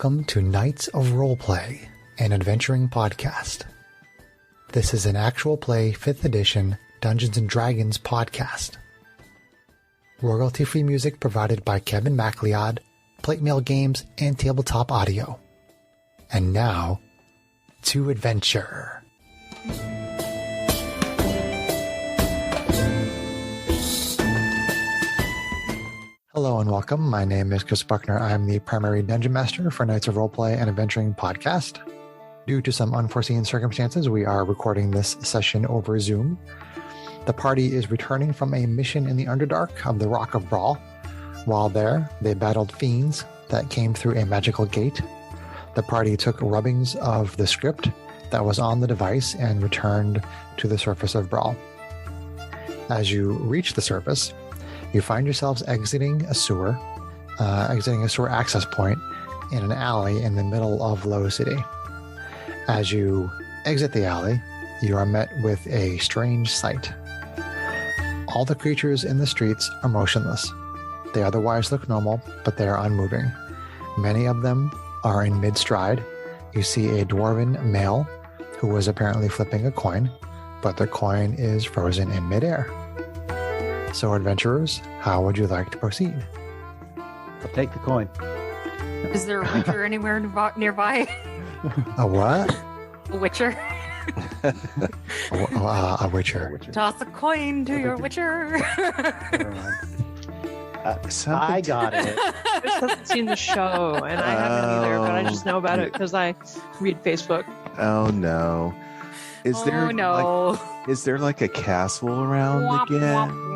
Welcome to Knights of Roleplay, an adventuring podcast. This is an actual play 5th edition Dungeons & Dragons podcast. Royalty-free music provided by Kevin MacLeod, Plate Mail Games, and Tabletop Audio. And now, to adventure. Hello and welcome. My name is Chris Buckner. I'm the primary Dungeon Master for Knights of Roleplay and Adventuring podcast. Due to some unforeseen circumstances, we are recording this session over Zoom. The party is returning from a mission in the Underdark of the Rock of Brawl. While there, they battled fiends that came through a magical gate. The party took rubbings of the script that was on the device and returned to the surface of Brawl. As you reach the surface, you find yourselves exiting a sewer access point in an alley in the middle of Low City. As you exit the alley, you are met with a strange sight. All the creatures in the streets are motionless. They otherwise look normal, but they are unmoving. Many of them are in mid-stride. You see a dwarven male who was apparently flipping a coin, but the coin is frozen in midair. So, adventurers, how would you like to proceed? I'll take the coin. Is there a witcher anywhere nearby? A what? A witcher. A witcher. Toss a coin to your witcher. I got it. I just haven't seen the show, and I haven't either, but I just know about it because I read Facebook. Oh no! Is there like a castle around again?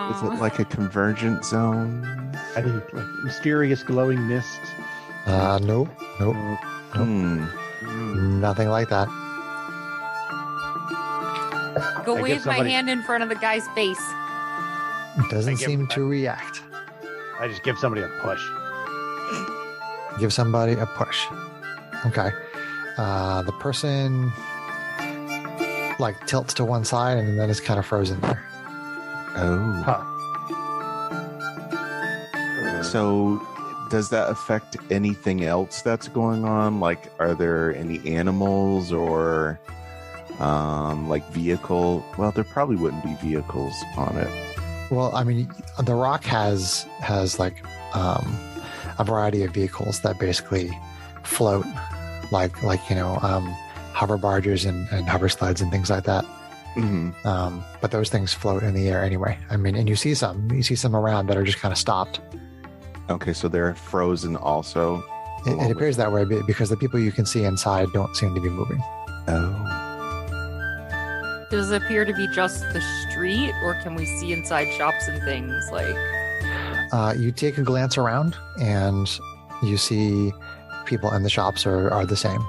Is it like a convergent zone? I need like mysterious glowing mist. Nope. Nothing like that. Go wave my hand in front of the guy's face. Doesn't seem to react. I just give somebody a push. Give somebody a push. Okay. The person like tilts to one side and then is kind of frozen there. Oh. Huh. So does that affect anything else that's going on? Like, are there any animals or like vehicle? Well, there probably wouldn't be vehicles on it. Well, I mean, the rock has like a variety of vehicles that basically float, like hover barges and hover sleds and things like that. Mm-hmm. But those things float in the air anyway. I mean, and you see some around that are just kind of stopped. Okay, so they're frozen also. It appears that way because the people you can see inside don't seem to be moving. Oh. Does it appear to be just the street, or can we see inside shops and things? You take a glance around, and you see people in the shops are the same.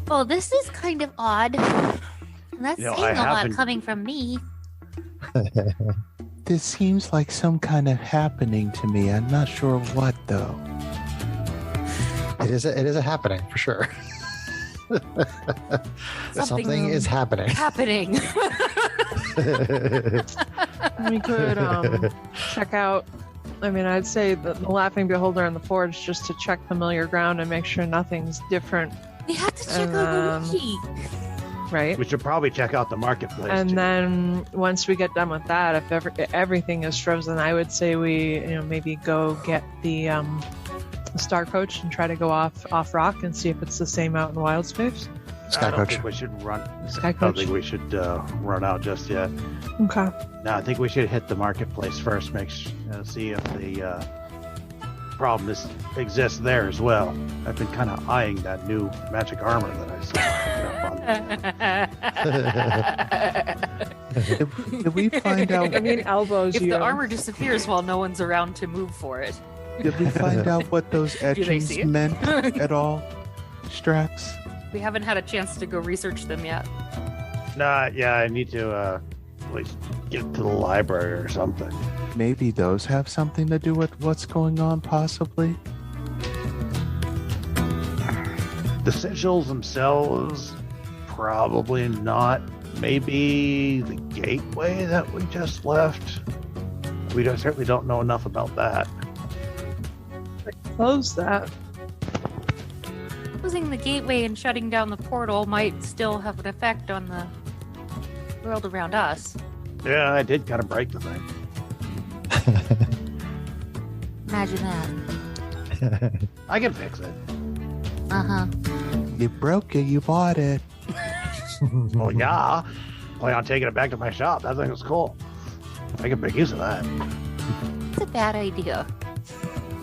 Well, this is kind of odd. That's saying a lot coming from me. This seems like some kind of happening to me. I'm not sure what though. It is a happening for sure. Something is happening. We could check out. I mean, I'd say the Laughing Beholder and the Forge just to check familiar ground and make sure nothing's different. We have to check out the wiki. Right. We should probably check out the marketplace. And too. Then once we get done with that, if everything is frozen, I would say we maybe go get the Star Coach and try to go off rock and see if it's the same out in Wild Space. Sky I don't Coach. think we should run. Sky I don't Coach. think we should run out just yet. Okay. No, I think we should hit the marketplace first. See if the problem exists there as well. I've been kind of eyeing that new magic armor that I saw. Did we find out? I mean, elbows. If the armor disappears while no one's around to move for it. Did we find out what those etchings see it? meant at all, Strax? We haven't had a chance to go research them yet. Yeah, I need to at least get to the library or something. Maybe those have something to do with what's going on, possibly? The sigils themselves, probably not. Maybe the gateway that we just left. We certainly don't know enough about that. close that. Closing the gateway and shutting down the portal might still have an effect on the world around us. Yeah, I did kind of break the thing. Imagine that. I can fix it. Uh-huh. You broke it, you bought it. Well, yeah. Plan on taking it back to my shop. That thing was cool. I can make use of that. It's a bad idea.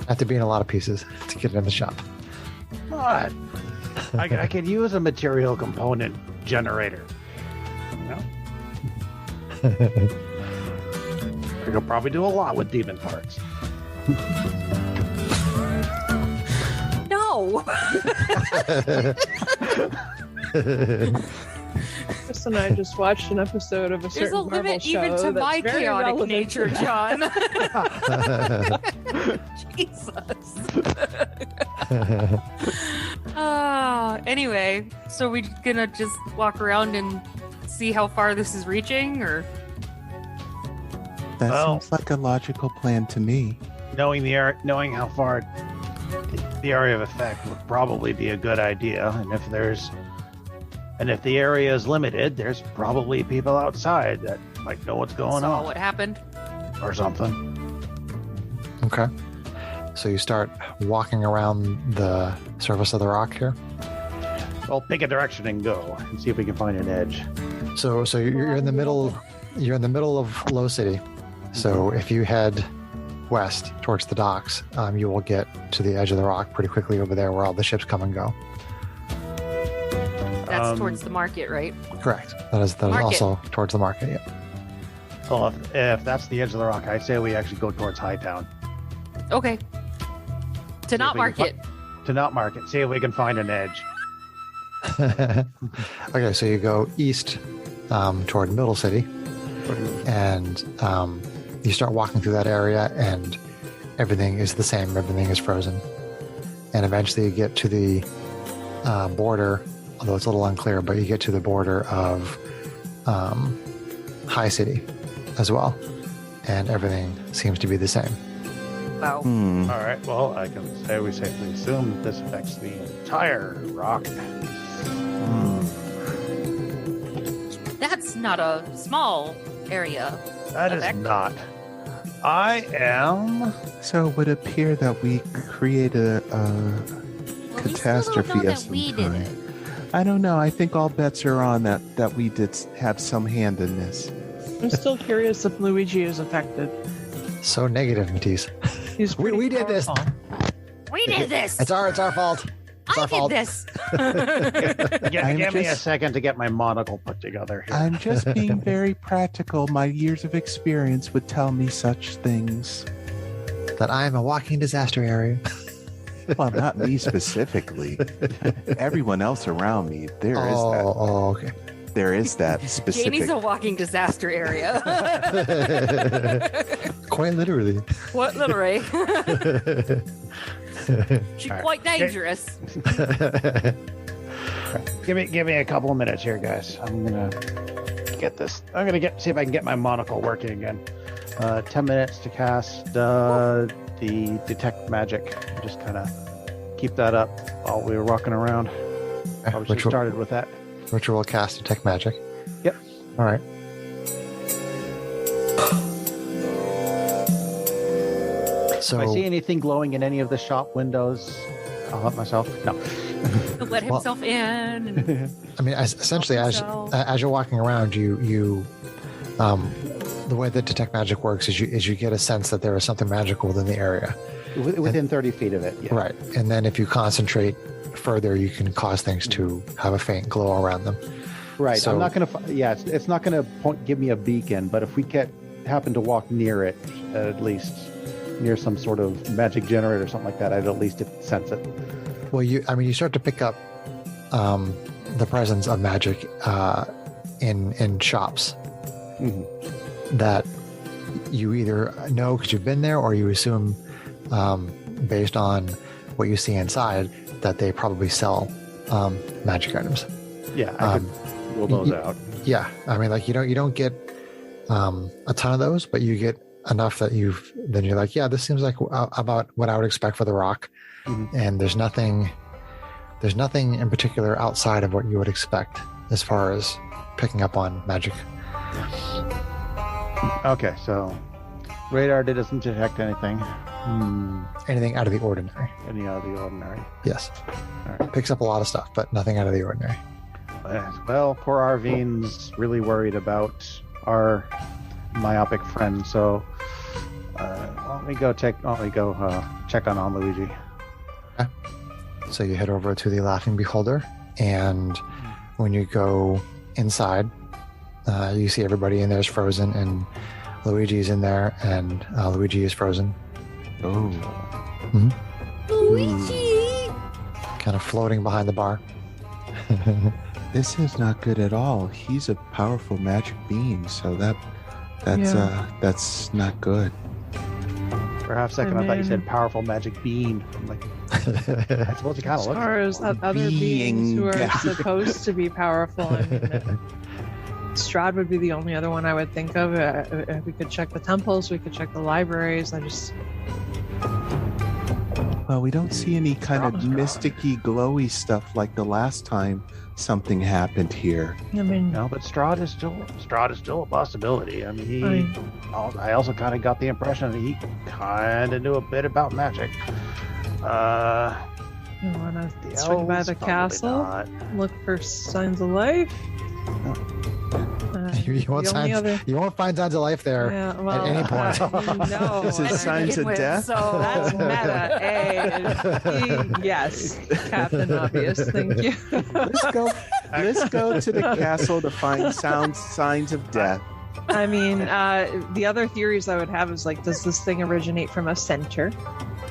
Have to be in a lot of pieces to get it in the shop. What? I could use a material component generator. You know? I could probably do a lot with demon parts. No! Chris and I just watched an episode of a There's certain a Marvel limit show even to that's my very chaotic relevant. nature, John. Jesus. Anyway, so we gonna just walk around and see how far this is reaching, or That Well- seems like a logical plan to me. Knowing how far the area of effect would probably be a good idea, and if the area is limited, there's probably people outside that might know what's going saw on what happened? or something. Okay. So you start walking around the surface of the rock here. Well, pick a direction and go and see if we can find an edge. So you're in the middle. You're in the middle of Low City. So if you head west towards the docks, you will get to the edge of the rock pretty quickly over there, where all the ships come and go. That's towards the market, right? Correct. That is Market. also towards the market. Yeah. Well, if that's the edge of the rock, I say we actually go towards Hightown. Okay. To not if we can market. To not market. See if we can find an edge. Okay, so you go east toward Middle City, and you start walking through that area, and everything is the same. Everything is frozen, and eventually you get to the border, although it's a little unclear, but you get to the border of High City as well, and everything seems to be the same. Wow. Hmm. All right. Well, I can say we safely assume that this affects the entire rock. That's not a small area. That is Effect. not. I am. So it would appear that we create a Well, we still catastrophe don't know of that some we did kind. it. I don't know. I think all bets are on that we did have some hand in this. I'm still curious if Luigi is affected. So negative, Matisse. He's We pretty did this. powerful. We did this. It's our fault. It's I our did fault. this. Give me a just- second to get my monocle put together here. I'm just being very practical. My years of experience would tell me such things. That I am a walking disaster area. Well, not me specifically. Everyone else around me. Okay. There is that specific. Jamie's a walking disaster area. Quite literally. What, literally? She's All right. quite dangerous. Give me a couple of minutes here, guys. I'm gonna get this. See if I can get my monocle working again. 10 minutes to cast the detect magic. Just kind of keep that up while we were walking around. Probably should have started with that. Ritual cast detect magic. Yep. All right. So If I see anything glowing in any of the shop windows, I'll help myself. No. Let himself in. And I mean, essentially, Help as you're walking around, you the way that detect magic works is you get a sense that there is something magical within the area. Within 30 feet of it. Yeah. Right. And then if you concentrate further, you can cause things to have a faint glow around them. Right. So- I'm not going to. Yeah. It's not going to give me a beacon, but if we happen to walk near it, at least near some sort of magic generator or something like that, I'd at least sense it. Well, you start to pick up the presence of magic in shops that you either know because you've been there, or you assume based on what you see inside that they probably sell magic items. Yeah. I could rule those out. Yeah, I mean, like you don't get a ton of those, but you get enough that you're like, yeah, this seems like about what I would expect for the rock. Mhm. And there's nothing in particular outside of what you would expect as far as picking up on magic. Okay, so radar doesn't detect anything. Anything out of the ordinary. Any out of the ordinary. Yes. All right. Picks up a lot of stuff, but nothing out of the ordinary. Well, poor Arvine's really worried about our myopic friend, so why don't we go check on Luigi? So you head over to the Laughing Beholder, and when you go inside, you see everybody in there is frozen, and Luigi's in there, and Luigi is frozen. Oh. Luigi! Kind of floating behind the bar. This is not good at all. He's a powerful magic being, so that's not good. For half a second, I thought you said powerful magic bean. I'm like, I suppose it kind As of looks. far as other beings who are supposed to be powerful, I mean, Strahd would be the only other one I would think of. We could check the temples, we could check the libraries. Well, we don't see any kind of mysticky, glowy stuff like the last time something happened here. I mean, No, but Strahd is still a possibility. I mean, I also kind of got the impression that he kind of knew a bit about magic. you want to The swing by elves, the probably castle, not. look for signs of life. You won't find signs of life there at any point. No, Is it signs of death? So that's meta. Yes, Captain Obvious. Thank you. Let's go to the castle to find signs of death. I mean, the other theories I would have is like, does this thing originate from a center?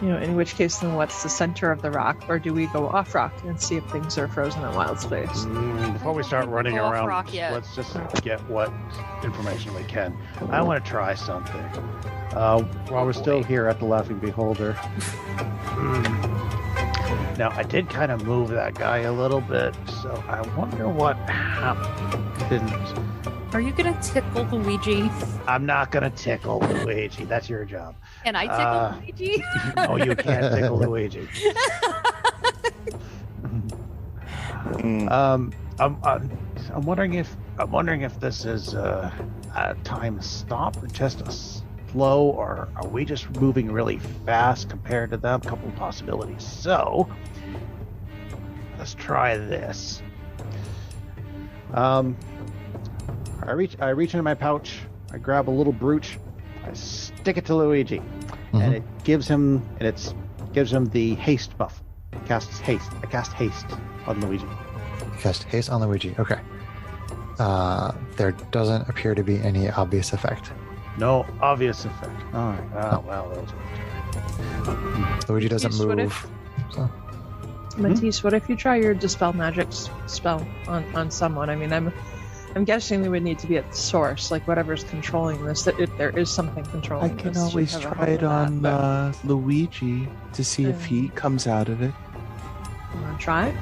In which case, then what's the center of the rock? Or do we go off rock and see if things are frozen in wild space? Before we start running Go off around, rock yet. let's just get what information we can. I want to try something. While we're still here at the Laughing Beholder. Now, I did kind of move that guy a little bit, so I wonder what happened. Are you gonna tickle Luigi? I'm not going to tickle Luigi. That's your job. Can I tickle Luigi? No, you can't tickle Luigi. I'm wondering if this is a time stop or just a slow, or are we just moving really fast compared to them? A couple of possibilities. So let's try this. I reach into my pouch. I grab a little brooch. I stick it to Luigi, and it gives him the haste buff. I cast haste on Luigi. Cast haste on Luigi. Okay. There doesn't appear to be any obvious effect. No obvious effect. All right. Oh, well, that was Luigi doesn't Matisse, move. So. Matisse, what if you try your dispel magic spell on someone? I mean, I'm guessing we would need to be at the source, like whatever's controlling this. That if there is something controlling I can this, always you have a try it hold on Luigi to see if he comes out of it. You want to try it?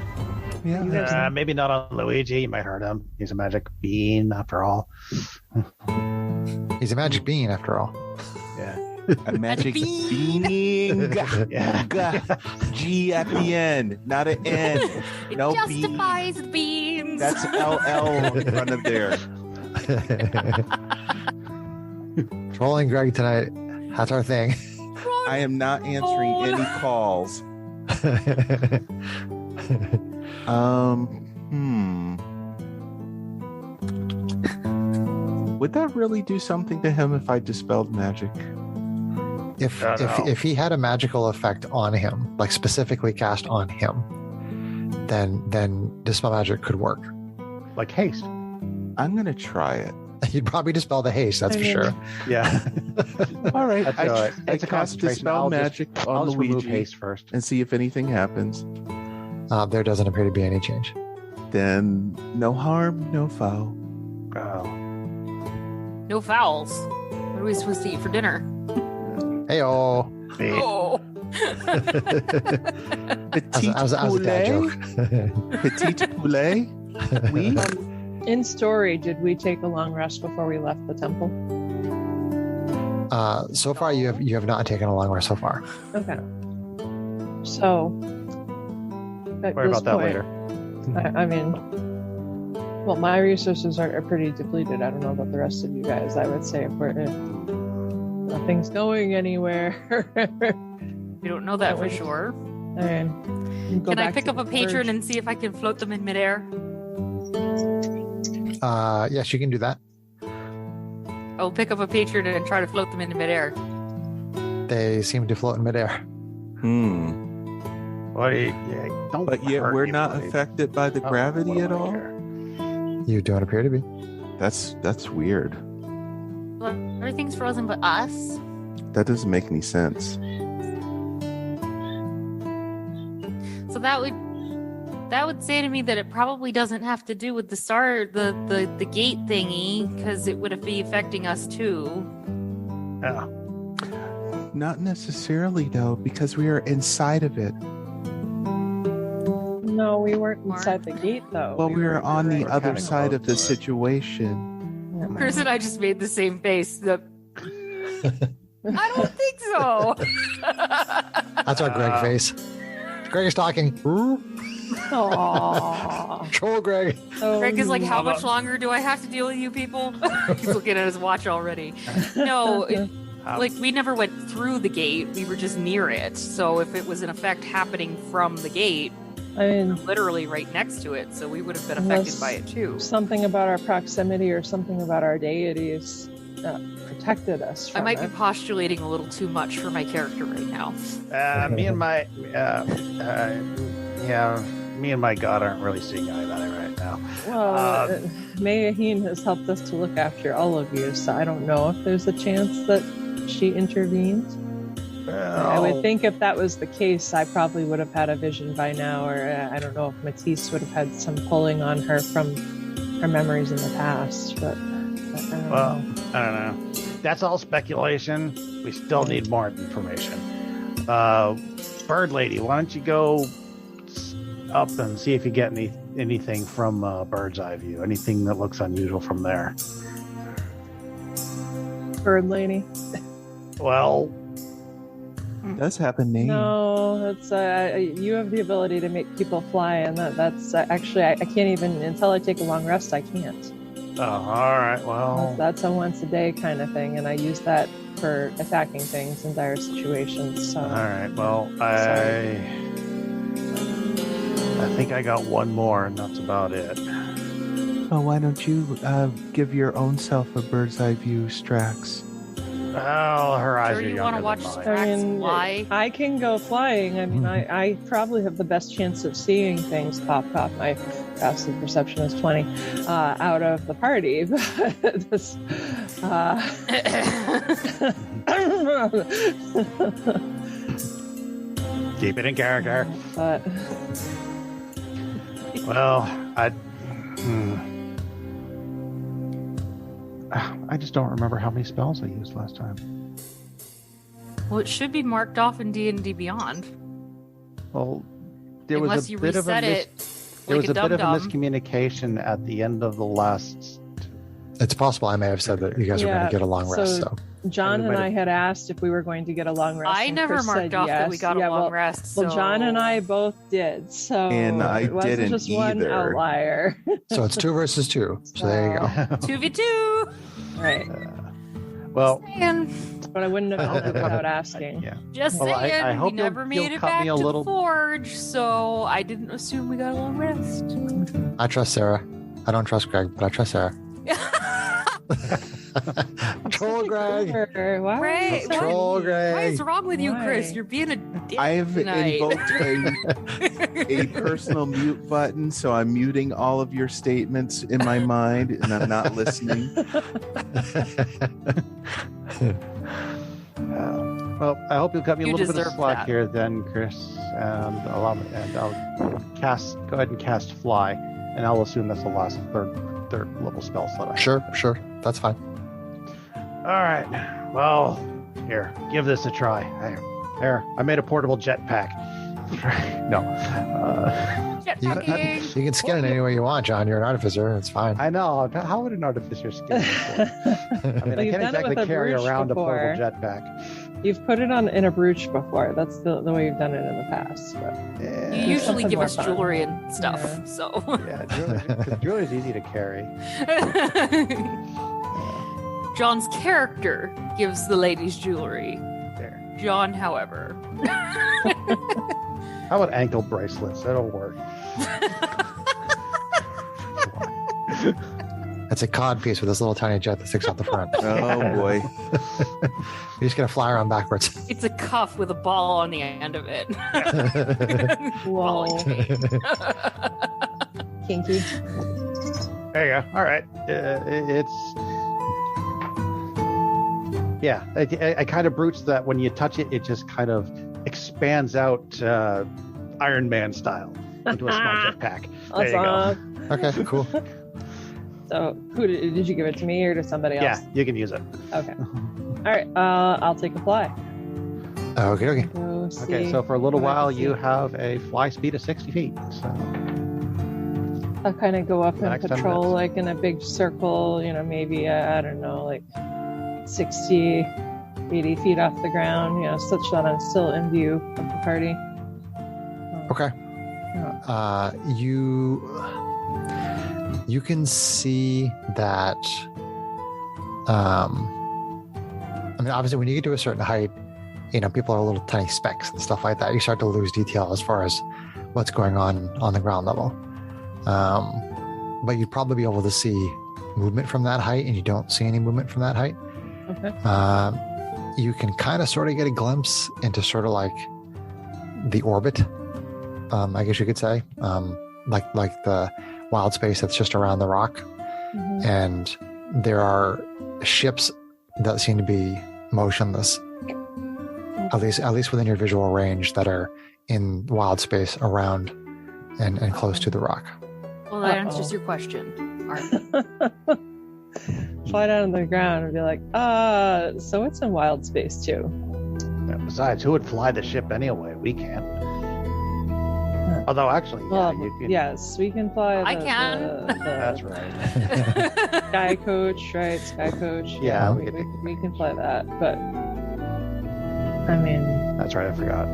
Yeah. You guys maybe not on Luigi. You might hurt him. He's a magic bean, after all. He's a magic bean, after all. Yeah. A magic being. Yeah. G at the end, not an N. It No justifies beans. That's LL in front of there. Trolling Greg tonight. That's our thing. I am not answering any calls. Would that really do something to him if I dispelled magic? If he had a magical effect on him, like specifically cast on him, then dispel magic could work. Like haste. I'm gonna try it. You'd probably dispel the haste, that's for sure. Yeah. All right, That's I all right. It's a cast concentration. dispel I'll just magic I'll on just remove Luigi haste first. and see if anything happens. There doesn't appear to be any change. Then no harm, no foul. Oh. No fouls. What are we supposed to eat for dinner? Hey-oh. Oh. Petit That was a dad joke. Petit poulet. Oui. In story, did we take a long rest before we left the temple? So far, you have not taken a long rest so far. Okay. So, at Worry this about that point, later. I mean, well, my resources are pretty depleted. I don't know about the rest of you guys. I would say if nothing's going anywhere. We don't know that for sure. I mean, Can I pick up a patron and see if I can float them in midair? Yes, you can do that. I'll pick up a patron and try to float them into midair. They seem to float in midair. Well, don't But yet hurt we're not anybody. affected by the Oh, gravity what at do I all. care? You don't appear to be. That's weird. Well, everything's frozen but us. That doesn't make any sense. So that would say to me that it probably doesn't have to do with the gate thingy, because it would be affecting us too. Yeah. Not necessarily though, because we are inside of it. No, we weren't inside the gate though. Well, we were on the We're other kinda side of the close to it. situation. Chris and I just made the same face. I don't think so. That's our Greg face. Greg is talking. Ooh, Aww. troll Greg. Greg is like, how How much about- longer do I have to deal with you people? He's looking at his watch already. No, like we never went through the gate. We were just near it. So if it was in effect happening from the gate, I mean, literally right next to it, so we would have been Unless- affected by it too. something about our proximity or something about our deities protected us I from might it. be postulating a little too much for my character right now. Me and my me and my god aren't really seeing eye to eye right now. Well, Mayaheen has helped us to look after all of you, so I don't know if there's a chance that she intervened. I would think if that was the case, I probably would have had a vision by now, or I don't know if Matisse would have had some pulling on her from her memories in the past. But I don't Well, know. I don't know. That's all speculation. We still need more information. Bird Lady, why don't you go up and see if you get anything from Bird's Eye View? Anything that looks unusual from there? Bird lady. Well, That's happening. No, that's you have the ability to make people fly, and that's actually I can't even until I take a long rest. I can't. all right. Well, That's a once a day kind of thing, and I use that for attacking things in dire situations. So all right. Well, I think I got one more, and that's about it. Oh, why don't you give your own self a bird's eye view, Strax? Oh, her eyes Sure are you younger wanna than watch mine. I mean, fly? I can go flying. I mean, I probably have the best chance of seeing things pop. My passive perception is 20 out of the party. But this, Keep it in character. but Well, I just don't remember how many spells I used last time. Well, it should be marked off in D&D Beyond. Well, there Unless was a you bit of a reset it there like was a a bit of a dum-dum. miscommunication at the end of the last. It's possible I may have said that you guys were going Yeah, to get a long rest. so- So John and might I have- had asked if we were going to get a long rest. I and never Chris marked said off that we yes. got Yeah, a long well, rest. Well, John and so- I both did, so And I it wasn't didn't just one either. outlier. so it's 2 versus 2. So there you go. 2v2. Right, Well, And but I wouldn't have helped it without asking. yeah. just Well, I saying, hope we you'll- never you'll made it cut back me a to little- Forge, so I didn't assume we got a long rest. I trust Sarah. I don't trust Greg, but I trust Sarah. Troll Greg. Why? Right, would you say Troll that? Greg. What is wrong with you, Chris? Why? You're being a dick I've tonight. invoked a personal mute button, so I'm muting all of your statements in my mind, and I'm not listening. Well, I hope you'll cut me a You little bit of deserve slack that. here, then, Chris, and allow me, and I'll go ahead and cast Fly, and I'll assume that's the last third level spell slot I have. Sure. That's fine. All right. Well, here, give this a try. I made a portable jetpack. No. Jetpacking. You can skin it any way you want, John. You're an artificer. It's fine. I know. How would an artificer skin it before? I mean, I You've can't done it exactly with a carry brooch around before. a portable jetpack. You've put it on in a brooch before. That's the way you've done it in the past. But Yeah. You usually something give more us fun. jewelry and stuff, Yeah. so. Yeah, jewelry's easy to carry. John's character gives the ladies jewelry. There. John, however. How about ankle bracelets? That'll work. It's a cod piece with this little tiny jet that sticks out the front. Oh boy. You're just gonna fly around backwards. It's a cuff with a ball on the end of it. Whoa. Ball and chain. Kinky. There you go. All right. Yeah, I kind of brutes that when you touch it, it just kind of expands out Iron Man style into a small jetpack. There you go. Awesome. Okay, cool. So, who did you give it to me or to somebody else? Yeah, you can use it. Okay. All right. I'll take a fly. Okay. Go see Okay, so for a little what I while, can you see. have a fly speed of 60 feet. So I'll kind of go up The and next 10 patrol minutes. like in a big circle, maybe, I don't know, like 60, 80 feet off the ground, such that I'm still in view of the party. Okay. You can see that. I mean, obviously, when you get to a certain height, people are little tiny specks and stuff like that. You start to lose detail as far as what's going on the ground level. But you'd probably be able to see movement from that height, and you don't see any movement from that height. Okay. You can kind of sort of get a glimpse into sort of like the orbit, I guess you could say, like the wild space that's just around the rock. Mhm. And there are ships that seem to be motionless, at least within your visual range, that are in wild space around and close to the rock. Well, that Uh-oh. answers your question. Fly down to the ground and be like, so it's in wild space too. besides, who would fly the ship anyway? We can't. Although, actually, yeah, Well, you can. yes, we can fly. I the- can. That's right. Sky coach, right? Sky coach. Yeah, we can fly that. But I mean, That's right. I forgot.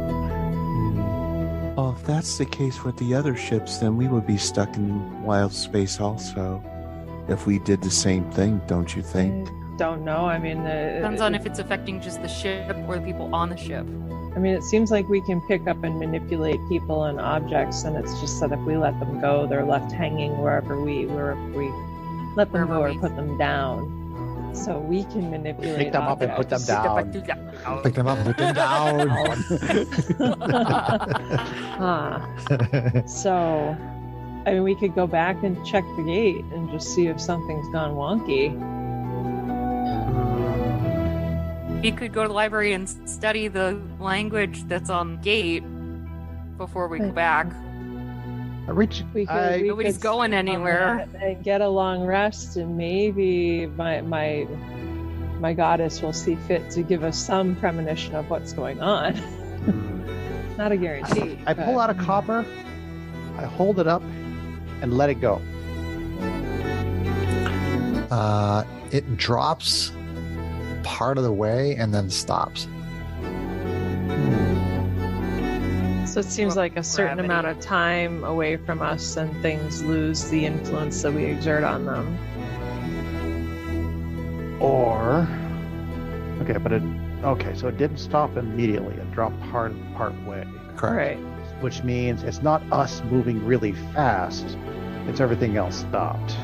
Well, if that's the case with the other ships, then we would be stuck in wild space also. If we did the same thing, don't you think? I don't know. I mean, Depends on if it's affecting just the ship or the people on the ship. I mean, it seems like we can pick up and manipulate people and objects, and it's just that if we let them go, they're left hanging wherever we let them go or put them down. So we can manipulate. Pick them up and put them objects. down. Pick them up, put them down. So, I mean, we could go back and check the gate and just see if something's gone wonky. You could go to the library and study the language that's on the gate before we go back. We could, Nobody's going anywhere. And get a long rest, and maybe my goddess will see fit to give us some premonition of what's going on. Not a guarantee. I pull out a copper, I hold it up, and let it go. It drops part of the way and then stops. So it seems like a certain Gravity. amount of time away from us, and things lose the influence that we exert on them. Or, so it didn't stop immediately. It dropped part way, Correct. All right. which means it's not us moving really fast. It's everything else stopped.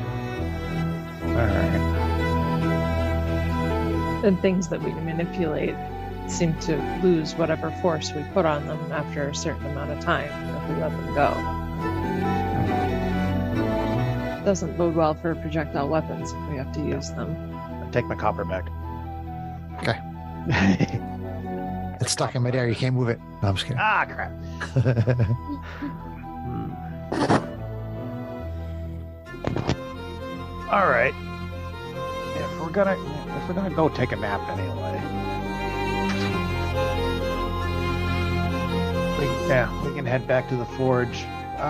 All right. And things that we manipulate seem to lose whatever force we put on them after a certain amount of time if we let them go. Doesn't bode well for projectile weapons if we have to use them. I take my copper back. Okay. It's stuck in midair. You can't move it. No, I'm just kidding. Ah, crap. All right. If we're gonna go take a nap anyway. we can head back to the forge. What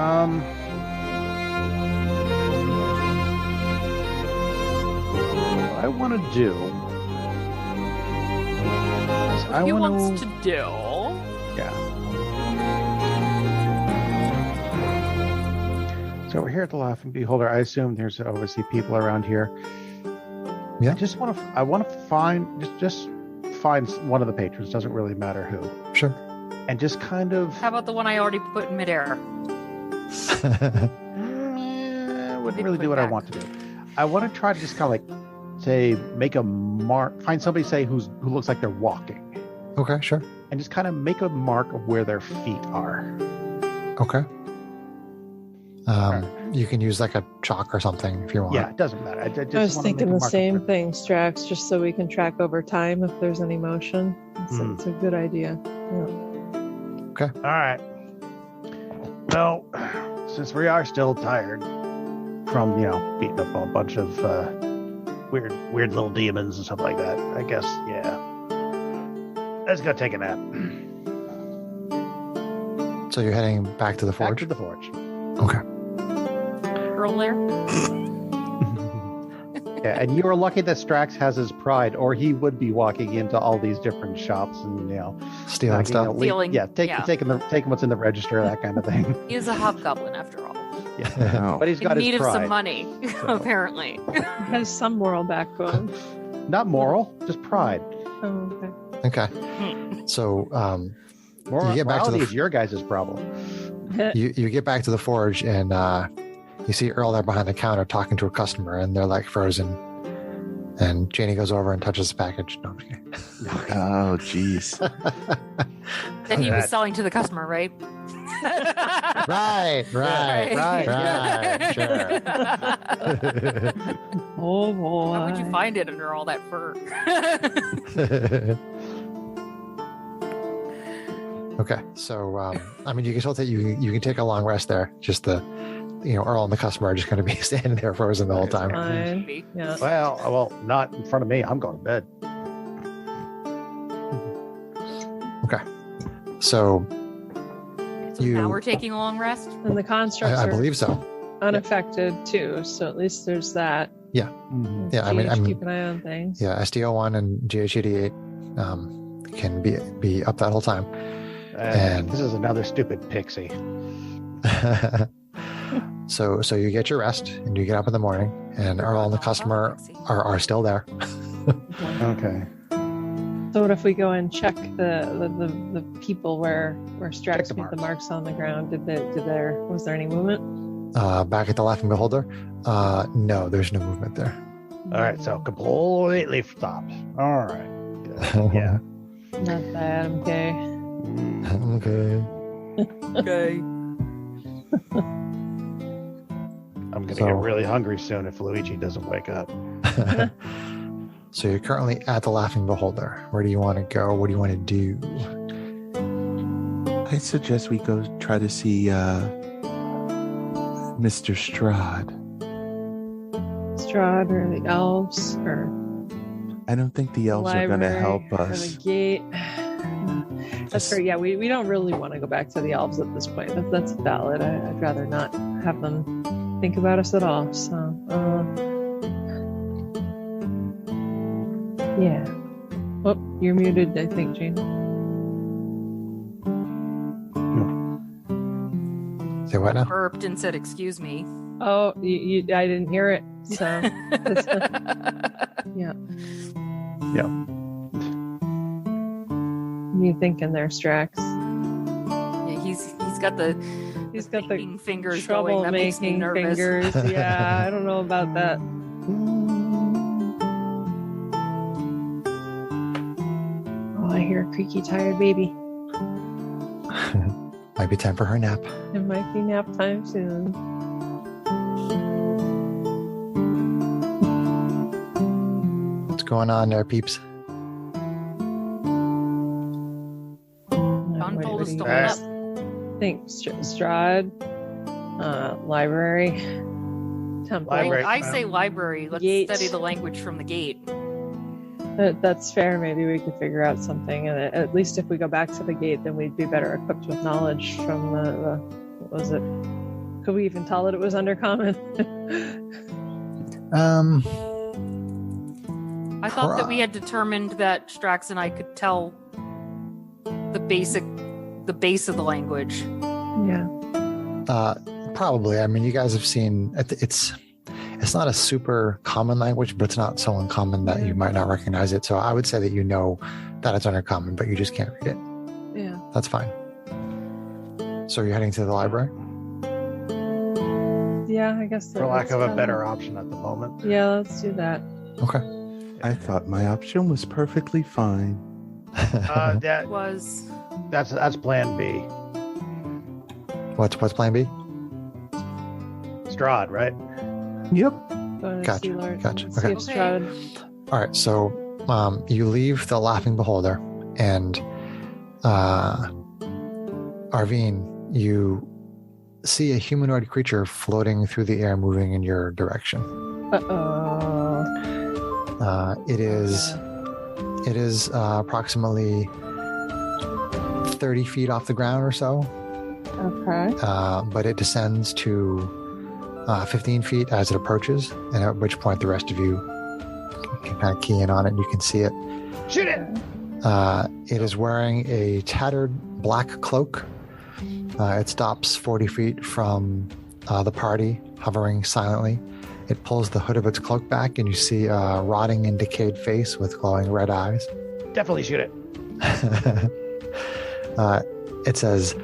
I want to do. What he wants to do. Yeah. So we're here at the Laughing Beholder. I assume there's obviously people around here. Yeah. I want to find just find one of the patrons. Doesn't really matter who. Sure. And just kind of. How about the one I already put in midair? Wouldn't really do what I want to do. I want to try to just kind of like say make a mark. Find somebody say who looks like they're walking. Okay, sure. And just kind of make a mark of where their feet are. Okay. You can use like a chalk or something if you want. Yeah, it doesn't matter. I was thinking the same thing, Strax, just so we can track over time if there's any motion. It's a good idea. Yeah. Okay. All right. Well, since we are still tired from, beating up a bunch of weird little demons and stuff like that, I guess, yeah. Let's go take a nap. So you're heading back to the forge? Back to the forge. Okay. Earl there? Yeah, and you are lucky that Strax has his pride, or he would be walking into all these different shops and stealing stuff. Stealing, taking what's in the register, that kind of thing. He is a hobgoblin after all. Yeah, but he's got in his need pride. of some money, apparently. He has some moral backbone. Not moral, just pride. Oh, okay. Okay. So you get back to is your guys' problem. You get back to the forge and you see Earl there behind the counter talking to a customer, and they're like frozen. And Janie goes over and touches the package. No, I'm just kidding. Oh, jeez. That he was selling to the customer, right? Right. Sure. Oh boy. How would you find it under all that fur? Okay, so you can still take you can take a long rest there. Just Earl and the customer are just going to be standing there frozen the whole time. Fine. Yeah. Well, not in front of me. I'm going to bed. Okay, so now we're taking a long rest. And the constructs I believe so. Unaffected too, so at least there's that. Yeah, Mm-hmm. yeah. GH, keep an eye on things. Yeah, SDO1 and GH88 can be up that whole time. And this is another stupid pixie. So you get your rest and you get up in the morning, and Earl and the customer are still there. Okay. So what if we go and check the people where Strax made the marks on the ground? Was there any movement? Back at the Laughing Beholder? No, there's no movement there. All right, so completely stopped. All right. Good. Yeah. Not bad. Okay. Okay. Okay. I'm going to get really hungry soon if Luigi doesn't wake up. So you're currently at the Laughing Beholder. Where do you want to go? What do you want to do? I suggest we go try to see Mr. Strahd. Strahd or the elves or I don't think the elves are going to help us. Or the gate. That's fair. Yeah, we don't really want to go back to the elves at this point. That's valid. I'd rather not have them think about us at all. So, yeah. Oh, you're muted, I think, Jane. Say what now? Burped and said, "Excuse me." Oh, I didn't hear it. So, yeah. Yeah. What are you thinking there, Strax? Yeah, he's got the thinking fingers going. That makes me nervous. Fingers. Yeah, I don't know about that. Oh, I hear a creaky, tired baby. Might be time for her nap. It might be nap time soon. What's going on there, peeps? John told us to hold up. Think Strahd, library, temple. Library. I say library. Let's Gate. study the language from the gate. That's fair. Maybe we could figure out something, and at least if we go back to the gate, then we'd be better equipped with knowledge from the what was it? Could we even tell that it was undercommon? I thought that we had determined that Strax and I could tell the base of the language. Yeah. Probably. I mean, you guys have seen it's not a super common language, but it's not so uncommon that you might not recognize it. So I would say that you know that it's undercommon, but you just can't read it. Yeah. That's fine. So you're heading to the library? Yeah, I guess. For lack of a better option at the moment. Yeah, let's do that. Okay. I thought my option was perfectly fine. That's plan B. What's plan B? Strahd, right? Yep. Gotcha. Okay. All right. So you leave the Laughing Beholder, and Arvine, you see a humanoid creature floating through the air, moving in your direction. It is approximately 30 feet off the ground or so. Okay. But it descends to 15 feet as it approaches, and at which point the rest of you can kind of key in on it and you can see it. Shoot it! It is wearing a tattered black cloak. It stops 40 feet from the party, hovering silently. It pulls the hood of its cloak back, and you see a rotting and decayed face with glowing red eyes. Definitely shoot it. It says,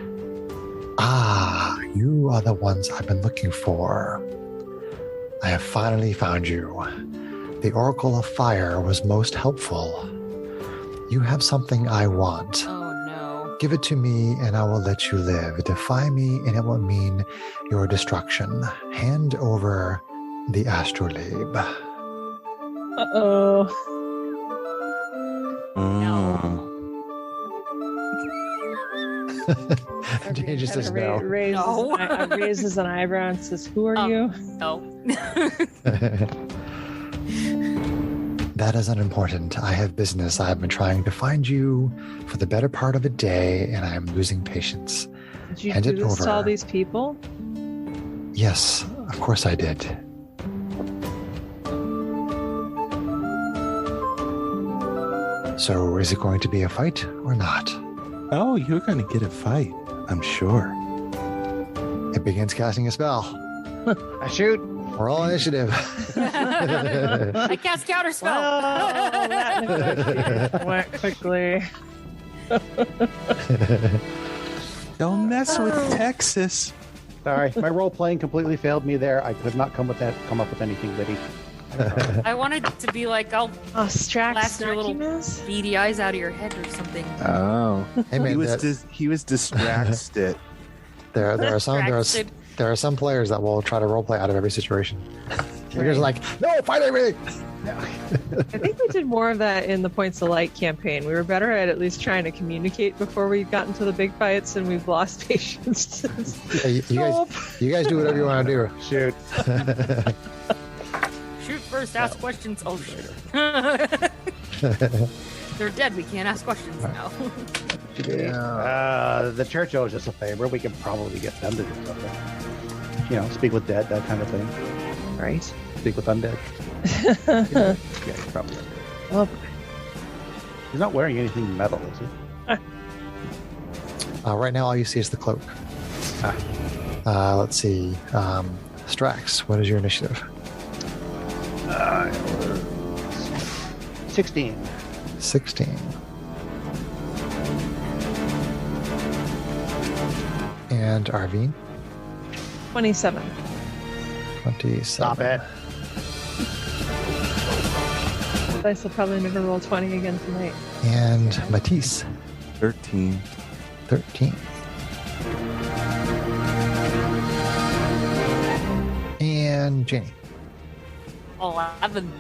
"Ah, you are the ones I've been looking for. I have finally found you. The Oracle of Fire was most helpful. You have something I want. Oh no. Give it to me and I will let you live. Defy me and it will mean your destruction. Hand over the astrolabe." Uh-oh. He just says no. Raises an eyebrow and says, "Who are you?" No. That is unimportant. I have business. I have been trying to find you for the better part of a day, and I am losing patience. Did you Hand do it this over. to all these people? Yes, of course I did. So is it going to be a fight or not? Oh, you're going to get a fight, I'm sure. It begins casting a spell. I shoot. Roll initiative. I cast counterspell. Went quickly. Don't mess with Texas. Sorry, my role playing completely failed me there. I could not come up with anything witty. I wanted to be like, I'll blast your little beady eyes out of your head or something. Oh, Hey man, he was distracted. there are some players that will try to roleplay out of every situation. You're just like, no, fight everything. I think we did more of that in the Points of Light campaign. We were better at least trying to communicate before we got into the big fights, and we've lost patience. Hey, you guys do whatever you want to do. Shoot. Shoot first, ask questions. Oh, shit. They're dead. We can't ask questions now. The church owes us a favor. We can probably get them to do something. You know, speak with dead, that kind of thing. Right. Speak with undead. Yeah, he's probably undead. Oh, He's not wearing anything metal, is he? Right now, all you see is the cloak. Let's see. Strax, what is your initiative? 16. 16. And Arvine? 27. 27. Stop it. Dice will probably never roll 20 again tonight. And Matisse? 13. 13. And Janie? 11.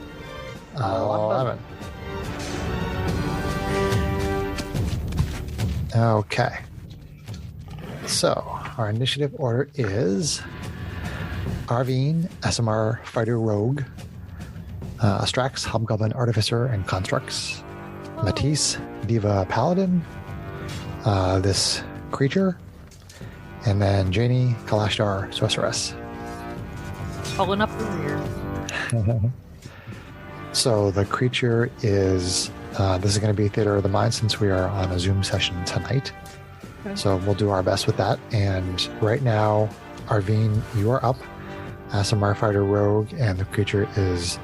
11. Okay. So, our initiative order is Arvine, SMR Fighter Rogue, Strax, Hobgoblin Artificer and Constructs. Matisse, Diva Paladin. This creature. And then Janie, Kalashtar, Sorceress. Pulling up the rear. So the creature is, this is going to be Theater of the Mind since we are on a Zoom session tonight. Okay. So we'll do our best with that. And right now, Arvine, you are up as a Marfighter Rogue, and the creature is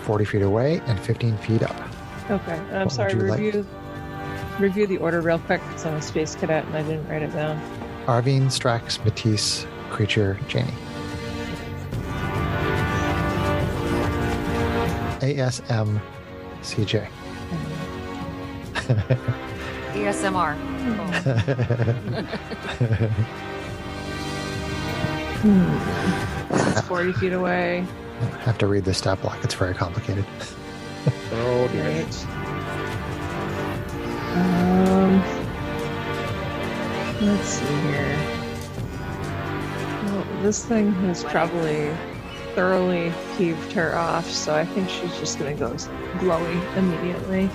40 feet away and 15 feet up. Okay. And I'm What sorry, would you review the order real quick because I'm a space cadet and I didn't write it down. Arvine, Strax, Matisse, creature, Janie. ASM, CJ. ASMR. It's 40 feet away. I have to read this stat block. It's very complicated. Oh, dear. Right. Let's see here. Well, this thing has probably thoroughly peeved her off, so I think she's just going to go glowy immediately.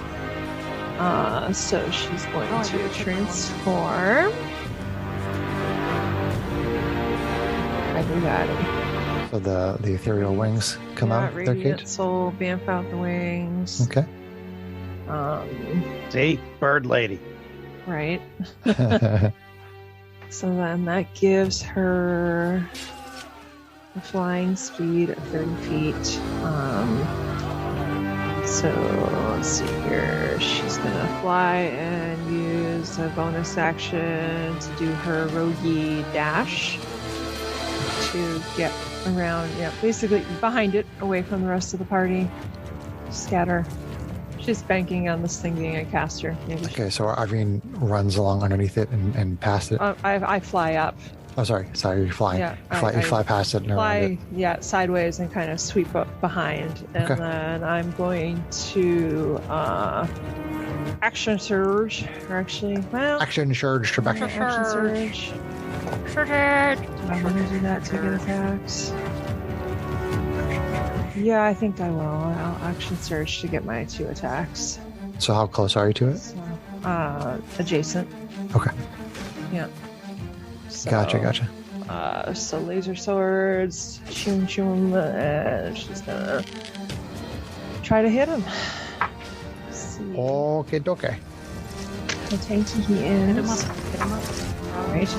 So she's going to transform. I do that. So the ethereal wings come out their Radiant gate. Soul, Bamf out the wings. Okay. See, bird lady. Right. So then that gives her a flying speed of 30 feet. So let's see here. She's gonna fly and use a bonus action to do her roguey dash to get around, basically behind it, away from the rest of the party. Scatter. She's banking on this thing being a caster. Maybe Okay, so Arvine runs along underneath it and past it. I fly up. Oh, sorry, you're flying. Yeah, you fly past it and around it. Sideways and kind of sweep up behind. And Okay. then I'm going to action surge. Or actually, well, Action surge to back. action surge. I'm going to do that to get attacks. Yeah, I think I will. I'll action surge to get my 2 attacks. So how close are you to it? So, adjacent. Okay. Yeah. So, Gotcha. So laser swords, choom, and she's gonna try to hit him. Let's see Okay. how tanky he Hit him up. is. Hit him up. Right.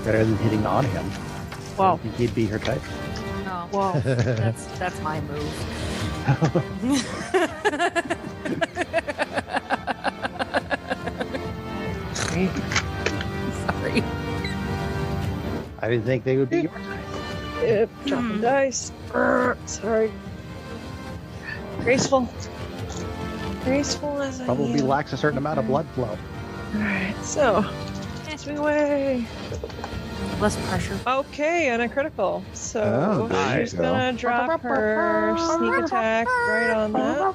Better than hitting on him. Well, I think he'd be her type. No, well, that's my move. right. Sorry. I didn't think they would be your type. Yep, dropping dice. Sorry. Graceful as I Probably am. lacks a certain amount of blood flow. Alright, so swing away. Less pressure. Okay, and a critical. So Oh, there you she's go. gonna drop her sneak attack right on that.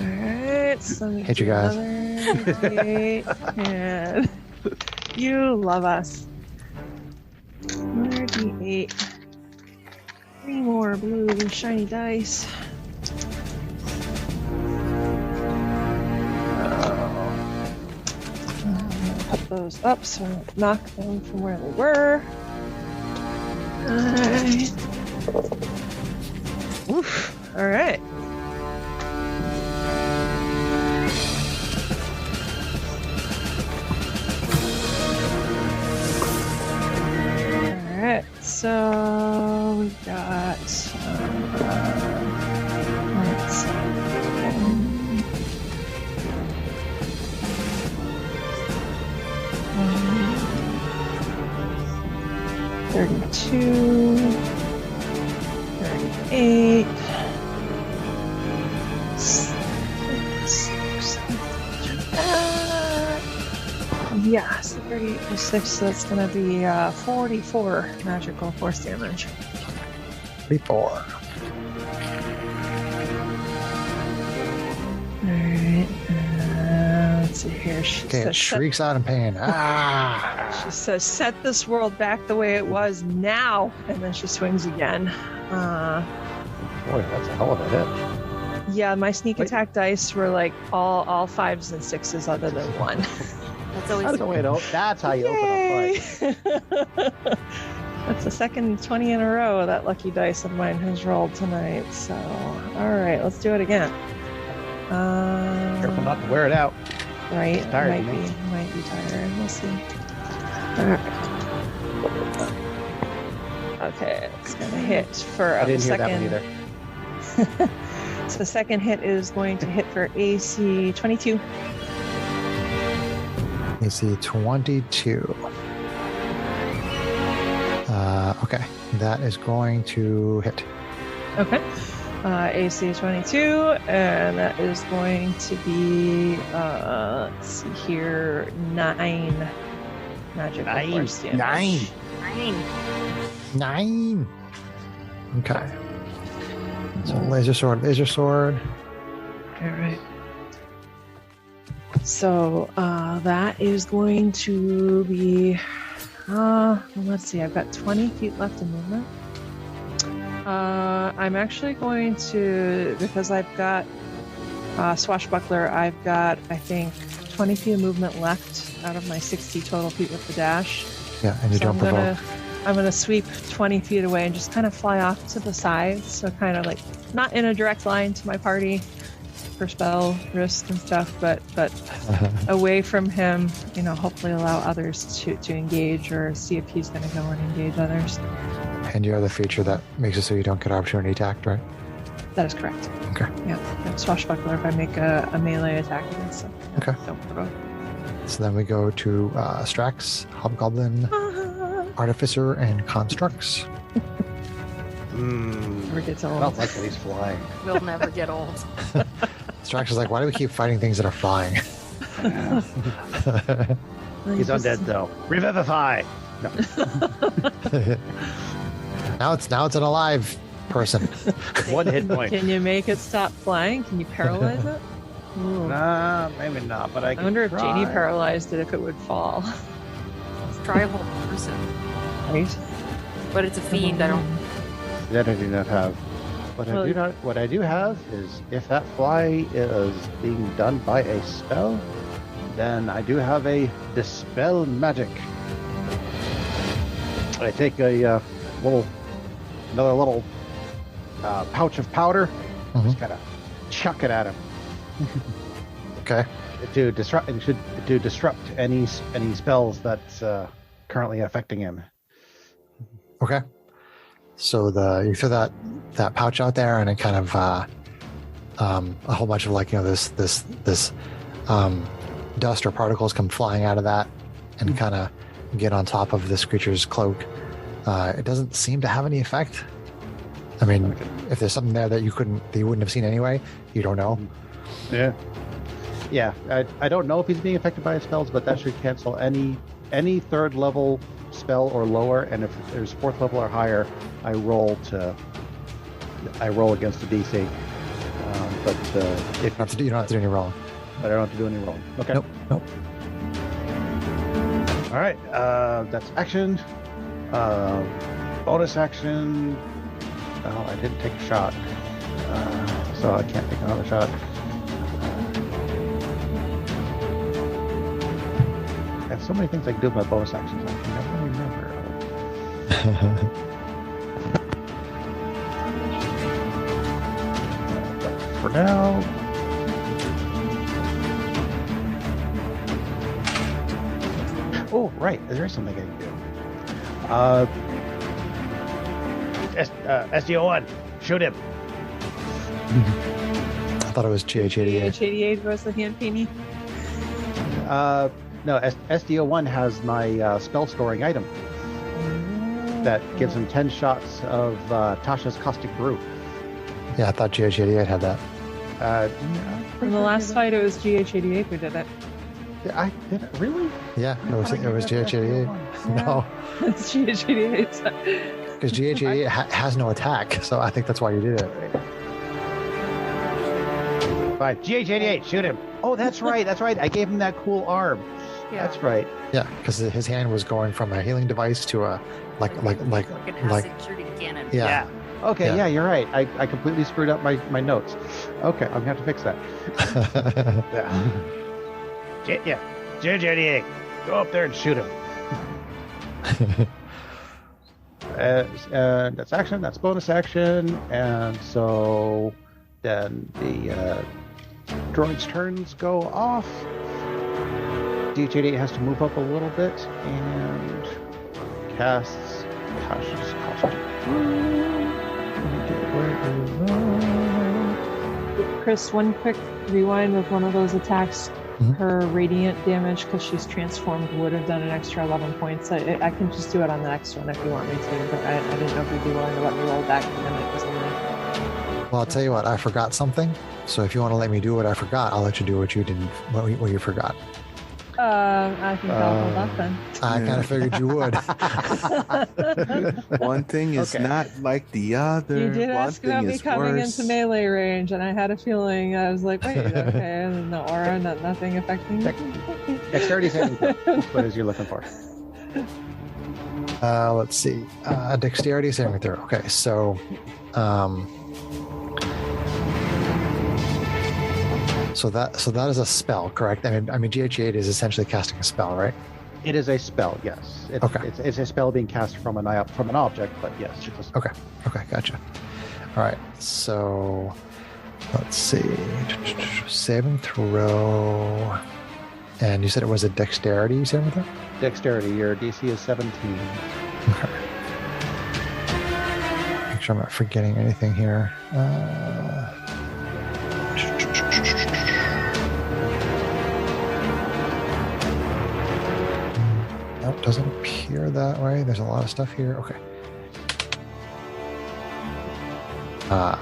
Alright, so let me Hate do you guys. another D8, and you love us. Another D8. 3 more blue shiny dice. Put those up so I don't knock them from where they were. Oof. All right. All right. So we got. Let's see. 32, 38, 6. Yeah, so 38 plus 6, so that's going to be 44 magical force damage. 34. Alright, let's see here. She Okay, it says, shrieks out in pain. Ah! she says, set this world back the way it was now. And then she swings again. Boy, that's a hell of a hit. Yeah, my sneak attack dice were like all 5s and 6s other than 1. That's always That's how you open a fight. That's the second 20 in a row that lucky dice of mine has rolled tonight. So, all right, let's do it again. Careful not to wear it out. Right, It's tired, might be tired. We'll see. All right. Okay, it's gonna hit for I didn't hear second. that one either. So the second hit is going to hit for AC 22. AC 22. Okay, that is going to hit. Okay. AC 22, and that is going to be, let's see here, 9 magical force damage. 9. Okay. So laser sword. All right. So that is going to be, let's see, I've got 20 feet left in movement. I'm actually going to, because I've got Swashbuckler, I've got, I think, 20 feet of movement left out of my 60 total feet with the dash. Yeah, and you So don't provoke. I'm gonna sweep 20 feet away and just kind of fly off to the side, so kind of like not in a direct line to my party for spell risk and stuff, but away from him. You know, hopefully allow others to engage or see if he's gonna go and engage others. And you have the feature that makes it so you don't get opportunity attacked, right? That is correct. Okay. Yeah, Swashbuckler if I make a melee attack against him. Okay. Don't provoke. So then we go to Strax, Hobgoblin, Artificer, and Constructs. Never gets I old. don't like that he's flying. We'll never get old. Strax is like, why do we keep fighting things that are flying? He's undead though. Revivify. No. Now it's an alive person. 1 hit point. Can you make it stop flying? Can you paralyze it? Ooh. Nah, maybe not. But I I wonder if try. Janie paralyzed it, if it would fall. Try a whole person. Right? But it's a fiend. I don't. That I do not have. What I do have is if that fly is being done by a spell, then I do have a dispel magic. I take another little pouch of powder, just kind of chuck it at him. Okay. To disrupt any spells that's currently affecting him. Okay. So you throw that pouch out there, and it kind of a whole bunch of this dust or particles come flying out of that, and kind of get on top of this creature's cloak. It doesn't seem to have any effect. I mean, if there's something there that you wouldn't have seen anyway, you don't know. Yeah. I don't know if he's being affected by his spells, but that should cancel any 3rd level spell or lower, and if there's 4th level or higher, I roll against the DC. But if You don't have to do any rolling. I don't have to do any rolling. Okay. Nope. All right. That's action. Bonus action. Oh, I didn't take a shot, so I can't take another shot. I have so many things I can do with my bonus actions. I can never remember. For now. Oh, right. There is something I can do. SDO1, shoot him. I thought it was GH88. GH88 was the hand painting. No, SDO1 has my spell storing item that gives him 10 shots of Tasha's Caustic Brew. Yeah, I thought GH88 had that. In the last fight, it was GH88 who did it. I did it really? Yeah, it was GH88. No, It's GH88. because GH88 has no attack, so I think that's why you did it. Fine, GH88, shoot him. Oh, that's right. That's right. I gave him that cool arm. Yeah. That's right. Yeah, because his hand was going from a healing device to a like an acid shooting cannon. Yeah. Okay, yeah, you're right. I completely screwed up my notes. Okay, I'm gonna have to fix that. Yeah. JJ88, go up there and shoot him. That's action, that's bonus action, and so then the droid's turns go off. DJ88 has to move up a little bit and casts Tasha's costume. Chris, one quick rewind with one of those attacks. Mhm. Her radiant damage, because she's transformed, would have done an extra 11 points. I can just do it on the next one if you want me to, but I didn't know if you'd be willing to let me roll back, and then it was only... Well, I'll tell you what, I forgot something. So if you want to let me do what I forgot, I'll let you do what you didn't, what you forgot. I think I'll hold up then. I kind of figured you would. One thing is not like the other. You did One ask thing about me is coming worse. into melee range, and I had a feeling. I was like, wait, okay, and no aura, nothing affecting me. Dexterity saving throw. What is you looking for? Let's see. Dexterity saving throw. Okay, so so that is a spell, correct? I mean, GH8 is essentially casting a spell, right? It is a spell, yes. Okay. It's a spell being cast from an object, but yes. It's a spell. Okay, gotcha. All right, so let's see. Saving throw. And you said it was a dexterity saving throw? Dexterity, your DC is 17. Okay. Make sure I'm not forgetting anything here. Nope, doesn't appear that way. There's a lot of stuff here. Okay.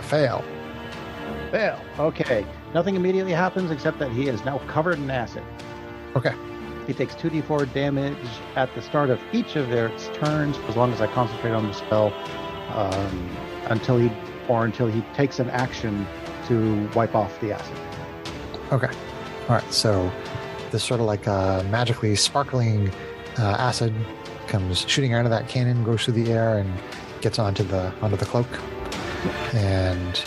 Fail. Fail. Okay. Nothing immediately happens except that he is now covered in acid. Okay. He takes 2d4 damage at the start of each of their turns, as long as I concentrate on the spell, until he takes an action to wipe off the acid. Okay. All right. So this sort of like magically sparkling acid comes shooting out of that cannon, goes through the air, and gets onto the cloak. And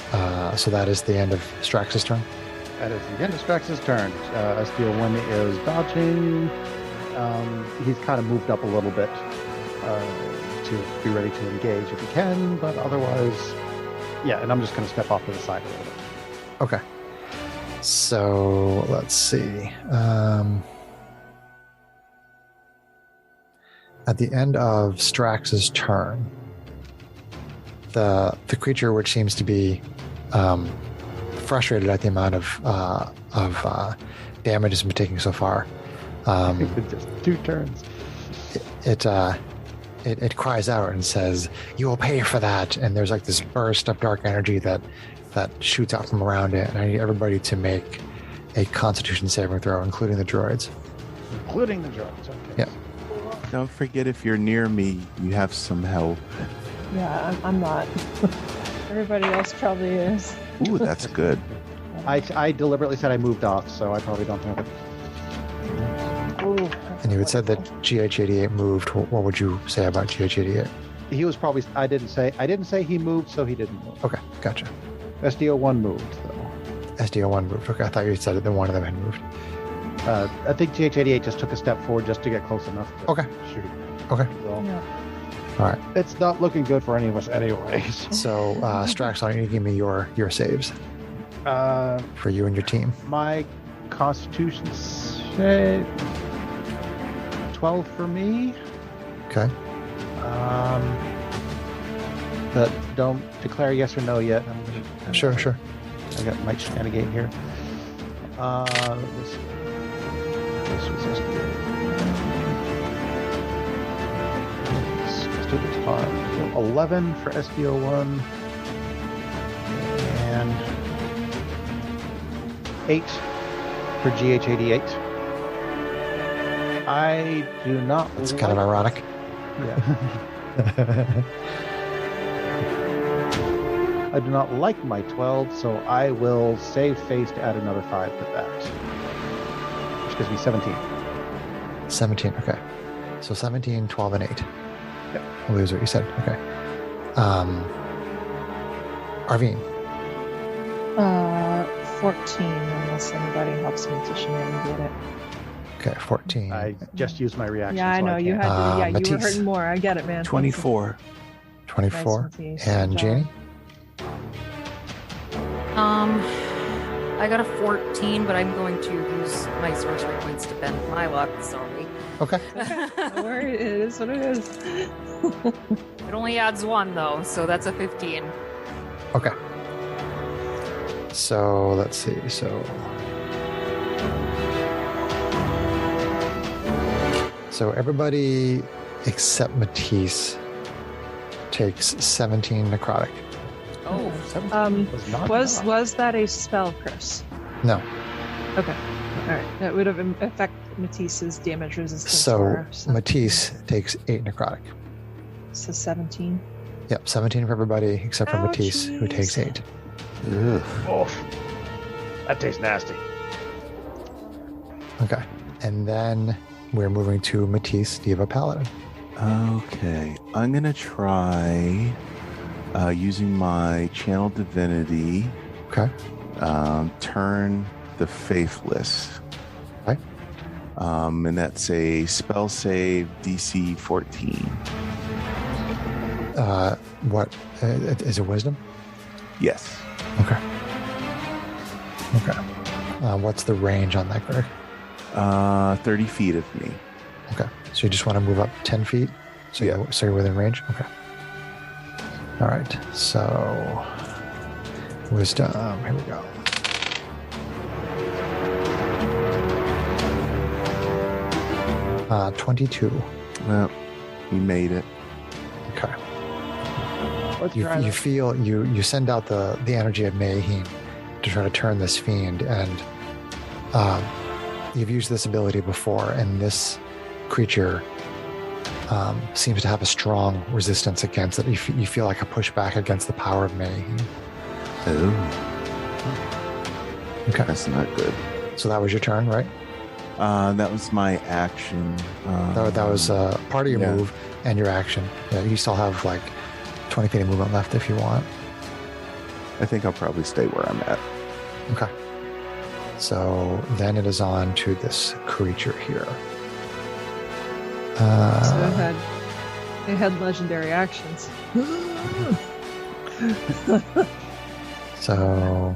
so that is the end of Strax's turn. That is the end of Strax's turn. SDO1 is dodging. He's kind of moved up a little bit to be ready to engage if he can, but otherwise, yeah, and I'm just going to step off to the side a little bit. Okay. So let's see. At the end of Strax's turn, the creature, which seems to be frustrated at the amount of damage it's been taking so far, Just 2 turns. It cries out and says, "You will pay for that!" And there's like this burst of dark energy that shoots out from around it. And I need everybody to make a Constitution saving throw, including the droids. Including the droids, okay. Yeah. Don't forget, if you're near me, you have some help. Yeah, I'm not. Everybody else probably is. Ooh, that's good. I deliberately said I moved off, so I probably don't have it. Ooh, And you had said that GH88 moved. What would you say about GH88? He was probably. I didn't say he moved, so he didn't move. Okay, gotcha. SDO1 moved, though. SDO1 moved. Okay, I thought you said that one of them had moved. I think GH88 just took a step forward just to get close enough to Okay. shoot. Okay. So, yeah. All right. it's not looking good for any of us anyways. So, Strax, why don't you give me your saves for you and your team? My Constitution save 12 for me. Okay. But don't declare yes or no yet. Sure. I might shenanigate here. This was SDO. Let's do the top. So 11 for SDO1 and 8 for GH88. I do not. It's kind of ironic. Yeah. I do not like my 12, so I will save face to add another 5 to that. gives me 17. 17. Okay. So 17, 12, and 8. Yep. I believe is what you said. Okay. Arvine. 14, unless anybody helps me to shenanigan it. Okay, 14. I just used my reaction. Yeah, I so know. You can't. had to. Yeah, you were Matisse. hurting more. I get it, man. 24. 24. Nice, Matisse. And Good Janie? I got a 14, but I'm going to use my sorcery points to bend my luck. Sorry. Okay. Don't worry, it is what it is. It only adds 1 though, so that's a 15. Okay. So let's see. So everybody except Matisse takes 17 necrotic. Oh. 17 was not enough. Was that a spell, Chris? No. Okay. All right. That would have affected Matisse's damage resistance. So Matisse takes 8 necrotic. So 17. Yep, 17 for everybody except for Oh, Matisse, who takes 8. Ugh. Oh, that tastes nasty. Okay. And then we're moving to Matisse, Diva Paladin. Okay, I'm gonna try using my channel divinity. Okay. Turn the faithless. Okay. And that's a spell save DC 14. What is it? Wisdom? Yes. Okay. Okay. What's the range on that, Greg? 30 feet of me. Okay. So you just want to move up 10 feet? So, Yeah. So you're within range? Okay. All right. So, wisdom. Here we go. Uh, 22. Well, you made it. Okay. Let's You, try you that. feel you send out the energy of Mayheen to try to turn this fiend, and you've used this ability before, and this creature seems to have a strong resistance against it. You feel like a pushback against the power of Mayheen. Oh, Okay, that's not good. so that was your turn, right? That was my action. That was part of your yeah. move and your action. Yeah, you still have like 20 feet of movement left if you want. I think I'll probably stay where I'm at. Okay. So then it is on to this creature here. So it had legendary actions. So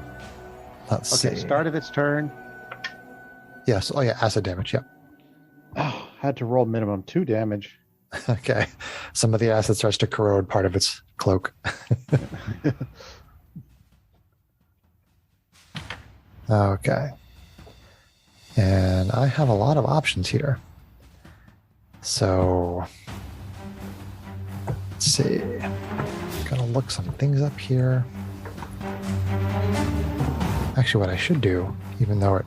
let's Okay, see. start of its turn. Yes. Oh, yeah. Acid damage. Yep. Oh, had to roll minimum 2 damage. Okay. Some of the acid starts to corrode part of its cloak. Okay. And I have a lot of options here. So let's see. Gotta look some things up here. Actually, what I should do, even though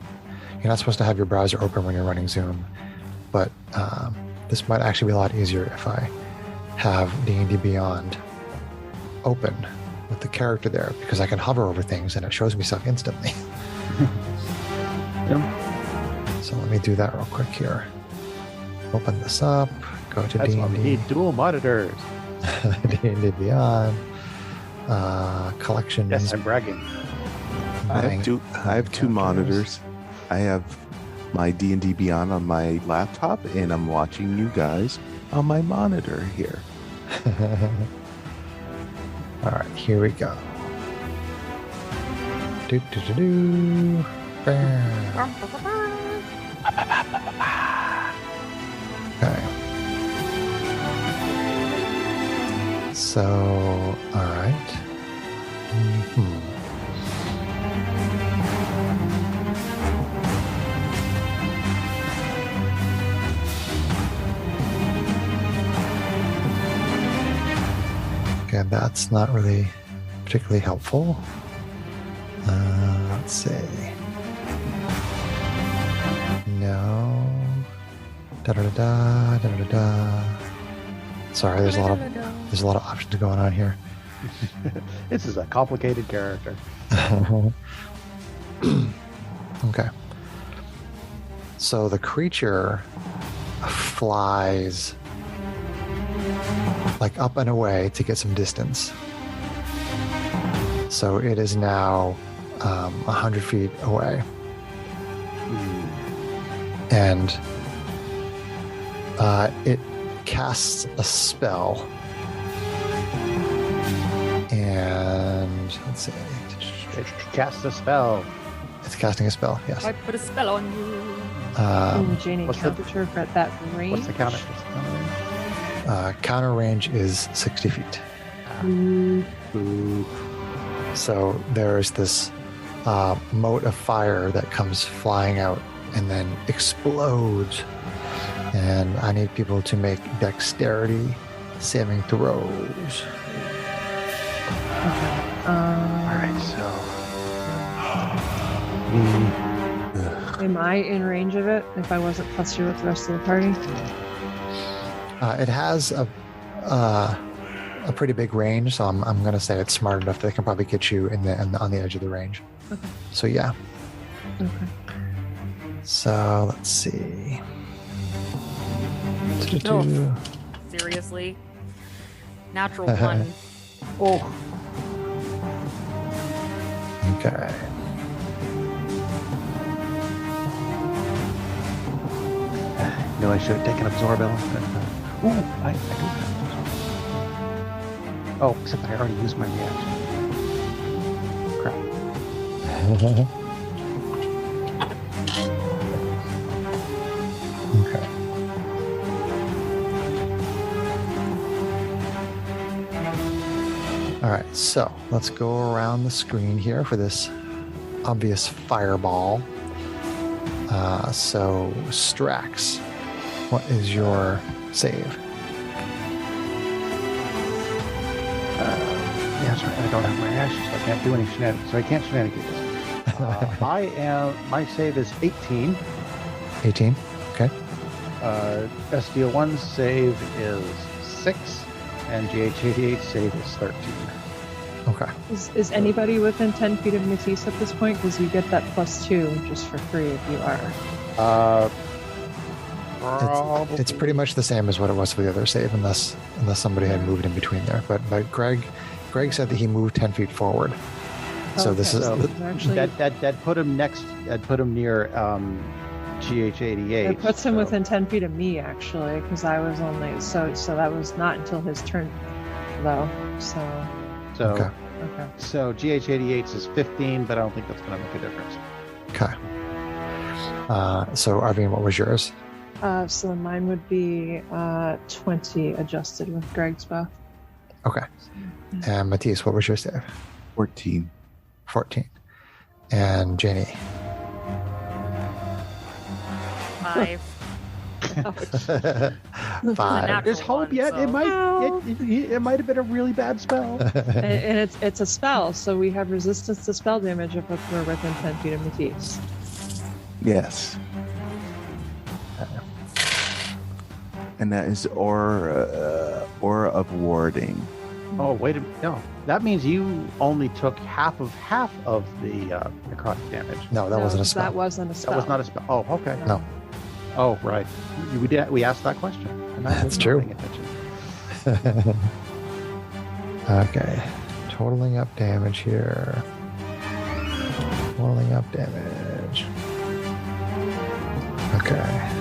you're not supposed to have your browser open when you're running Zoom, but this might actually be a lot easier if I have D&D Beyond open with the character there, because I can hover over things and it shows me stuff instantly. So let me do that real quick here. Open this up, go to That's why we D&D, need dual monitors. D&D Beyond, collections. Yes, I'm bragging. I have two characters. monitors. I have my D&D Beyond on my laptop, and I'm watching you guys on my monitor here. All right, here we go. Do do do do. Bam. Okay. So, all right. Okay, that's not really particularly helpful. Let's see. No. Da da da da da da. Sorry, there's a lot of options going on here. This is a complicated character. Okay. So the creature flies like up and away to get some distance. So it is now 100 feet away. And it casts a spell. And let's see. It casts a spell. It's casting a spell, yes. I put a spell on you. Janie, what's temperature for at that range? What's the counter? Counter range is 60 feet. Ooh. So there's this mote of fire that comes flying out and then explodes. And I need people to make dexterity saving throws. All right, so. Am I in range of it if I wasn't plus 2 with the rest of the party? It has a pretty big range, so I'm going to say it's smart enough that it can probably get you on the edge of the range. Okay. So yeah. Okay. So let's see. No. Seriously? Natural 1. Oh. Okay. No, I should have taken Absorb element. Ooh, I do have. Oh, except I already used my reaction. Crap. Okay. All right, so let's go around the screen here for this obvious fireball. So Strax, what is your save? Yeah, that's right. I don't have my reaction, so I can't do any shenanigans. So I can't shenanigans. My save is 18. 18. Okay. SDO1's save is 6, and GH88's save is 13. Okay. Is anybody within 10 feet of Matisse at this point? Because you get that plus 2 just for free if you are. It's pretty much the same as what it was for the other save, unless somebody had moved in between there. But Greg said that he moved 10 feet forward. So this is actually that put him next. That put him near GH88. it puts him within 10 feet of me actually, because I was only so that was not until his turn though. So okay. So GH88's is 15, but I don't think that's going to make a difference. Okay. So Arvine, what was yours? So mine would be 20 adjusted with Greg's buff. Okay. And Matisse, what was your save? 14. 14. And Janie? 5. 5. There's hope yet. So. It might have been a really bad spell. And it's a spell, so we have resistance to spell damage if we're within 10 feet of Matisse. Yes. And that is aura of warding. Oh, wait a minute. No. That means you only took half of the necrotic damage. No, that wasn't a spell. That wasn't a spell. That was not a spell. Oh, okay. No. Oh, right. We asked that question. And I That's wasn't true. paying attention. Okay. Totaling up damage here. Totaling up damage. Okay.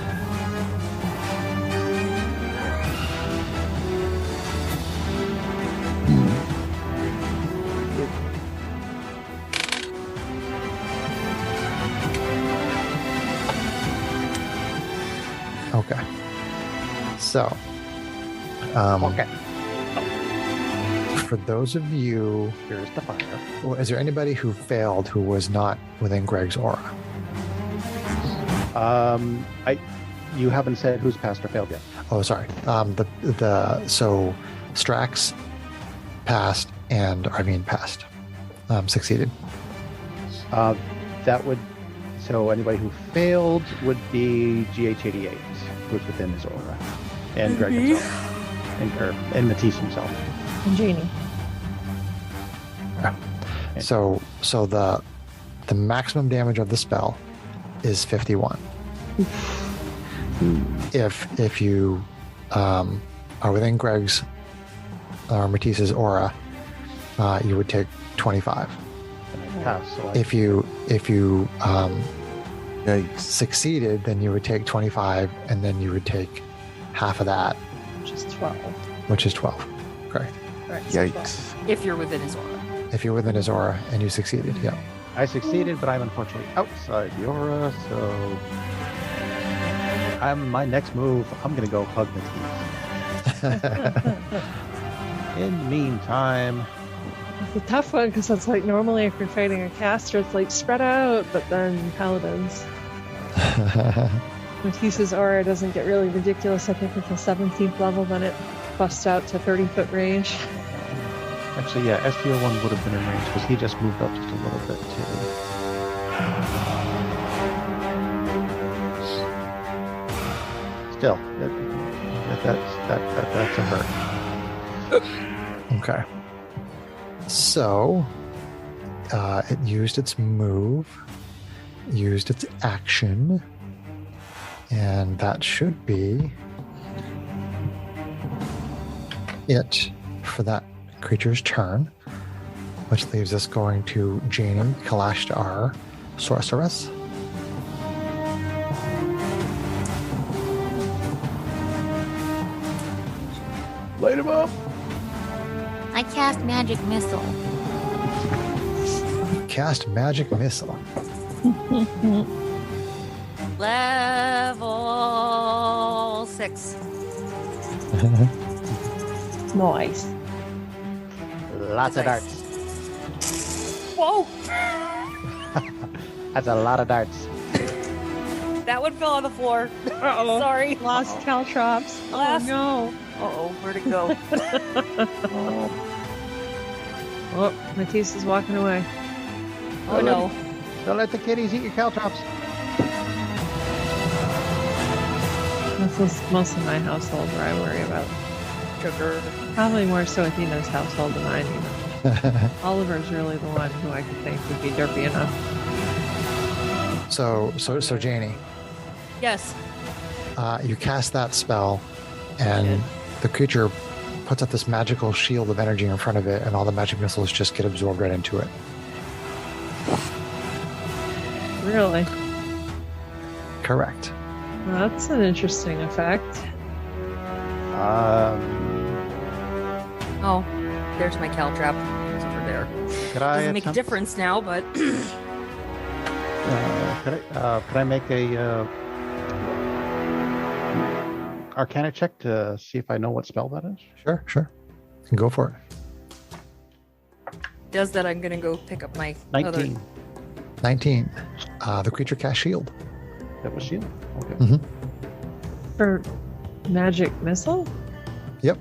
Okay. So, Okay. for those of you, Here's the fire. is there anybody who failed who was not within Greg's aura? You haven't said who's passed or failed yet. Oh, sorry. So Strax passed and Arvine passed. Succeeded. That would. So anybody who failed would be GH88, who's within his aura, and Greg himself, and Matisse himself. And Janie. So the maximum damage of the spell is 51. If you are within Greg's or Matisse's aura, you would take 25. And I pass, so If you Yikes. succeeded, then you would take 25, and then you would take half of that, Which is 12. which is 12. Correct. Right, so 12. Yikes. If you're within his aura. If you're within his aura and you succeeded, yeah. I succeeded, but I'm unfortunately outside the aura, so my next move, I'm gonna go hug Matisse. In the meantime, It's a tough one because it's like normally if you're fighting a caster, it's like spread out, but then paladins. Matisse's aura doesn't get really ridiculous. I think at the 17th level, then it busts out to 30-foot range. actually, yeah, STO1 would have been in range because he just moved up just a little bit too. Still, that's a hurt. Okay. So, it used its move, used its action, and that should be it for that creature's turn, which leaves us going to Janie Kalash, our sorceress. Light him up! I cast magic missile. Cast magic missile. Level 6. Nice. Lots of darts. Whoa! That's a lot of darts. That one fell on the floor. Uh-oh. Sorry. Lost caltrops. Oh, Last- no. Uh-oh, where'd it go? Oh, Matisse is walking away. Oh no. Don't let the kitties eat your caltrops. This is most of my household where I worry about sugar. Probably more so Athena's household than mine, even. Oliver's really the one who I could think would be derpy enough. So Janie, Yes. you cast that spell, and the creature puts up this magical shield of energy in front of it, and all the magic missiles just get absorbed right into it. Really? Correct. Well, that's an interesting effect. Oh, there's my caltrap. It's over there. Could I Doesn't make a attempt- difference now, but could I make a Arcana check to see if I know what spell that is? Sure. Go for it. does that, I'm gonna go pick up my 19. 19. The creature casts shield. That was shield. Okay. Mhm. For magic missile? Yep.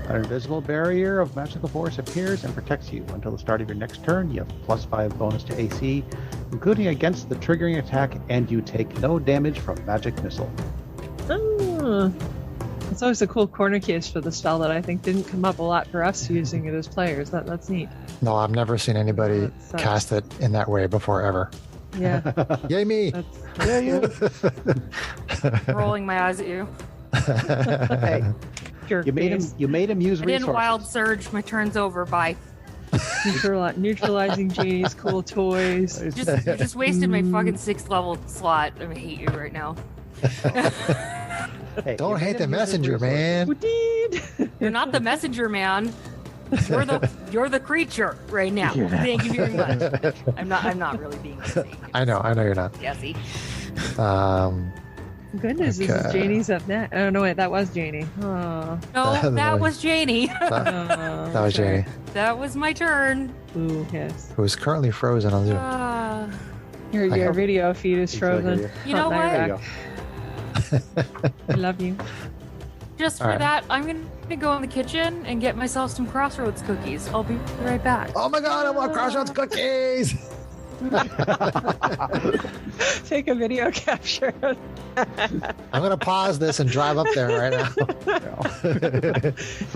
An invisible barrier of magical force appears and protects you until the start of your next turn. You have +5 bonus to AC, including against the triggering attack, and you take no damage from magic missile. Oh. It's always a cool corner case for the spell that I think didn't come up a lot for us using it as players. That's neat. No, I've never seen anybody That's, cast it in that way before, ever. Yeah. Yay me! That's, Yeah, yeah. rolling my eyes at you. Hey, jerk you made him. face. You made him use I didn't resources. wild surge. My turn's over. Bye. Neutralizing Janie's cool toys. You just wasted my fucking 6th level slot. I hate you right now. Hey, Don't you hate made the him use his messenger, resources. man. Indeed. You're not the messenger, man. You're the creature right now. You're not. Thank you very much. I'm not really being messy. I know you're not. Jesse. Goodness, this Okay. is Janie's up next. Oh no, wait, that was Janie. Oh, No, that was Janie. That was Janie, That was my turn. Ooh, yes. who is currently frozen on Zoom. Your hope- video feed is frozen. You know Oh, now what? you're There you back. go. I love you. Just for All right. that, I'm gonna go in the kitchen and get myself some Crossroads cookies. I'll be right back. Oh my god, I want Crossroads cookies! Take a video capture. I'm gonna pause this and drive up there right now.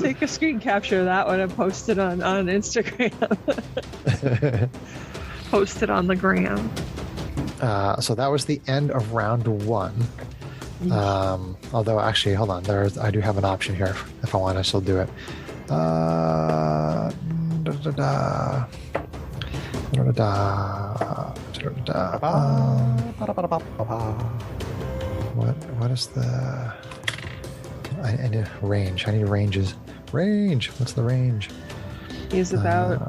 Take a screen capture of that one and post it on Instagram. Post it on the gram. So that was the end of round 1. Although, actually, hold on. I do have an option here if I want to still do it. What is the... I need range. I need ranges. Range. What's the range? He's about,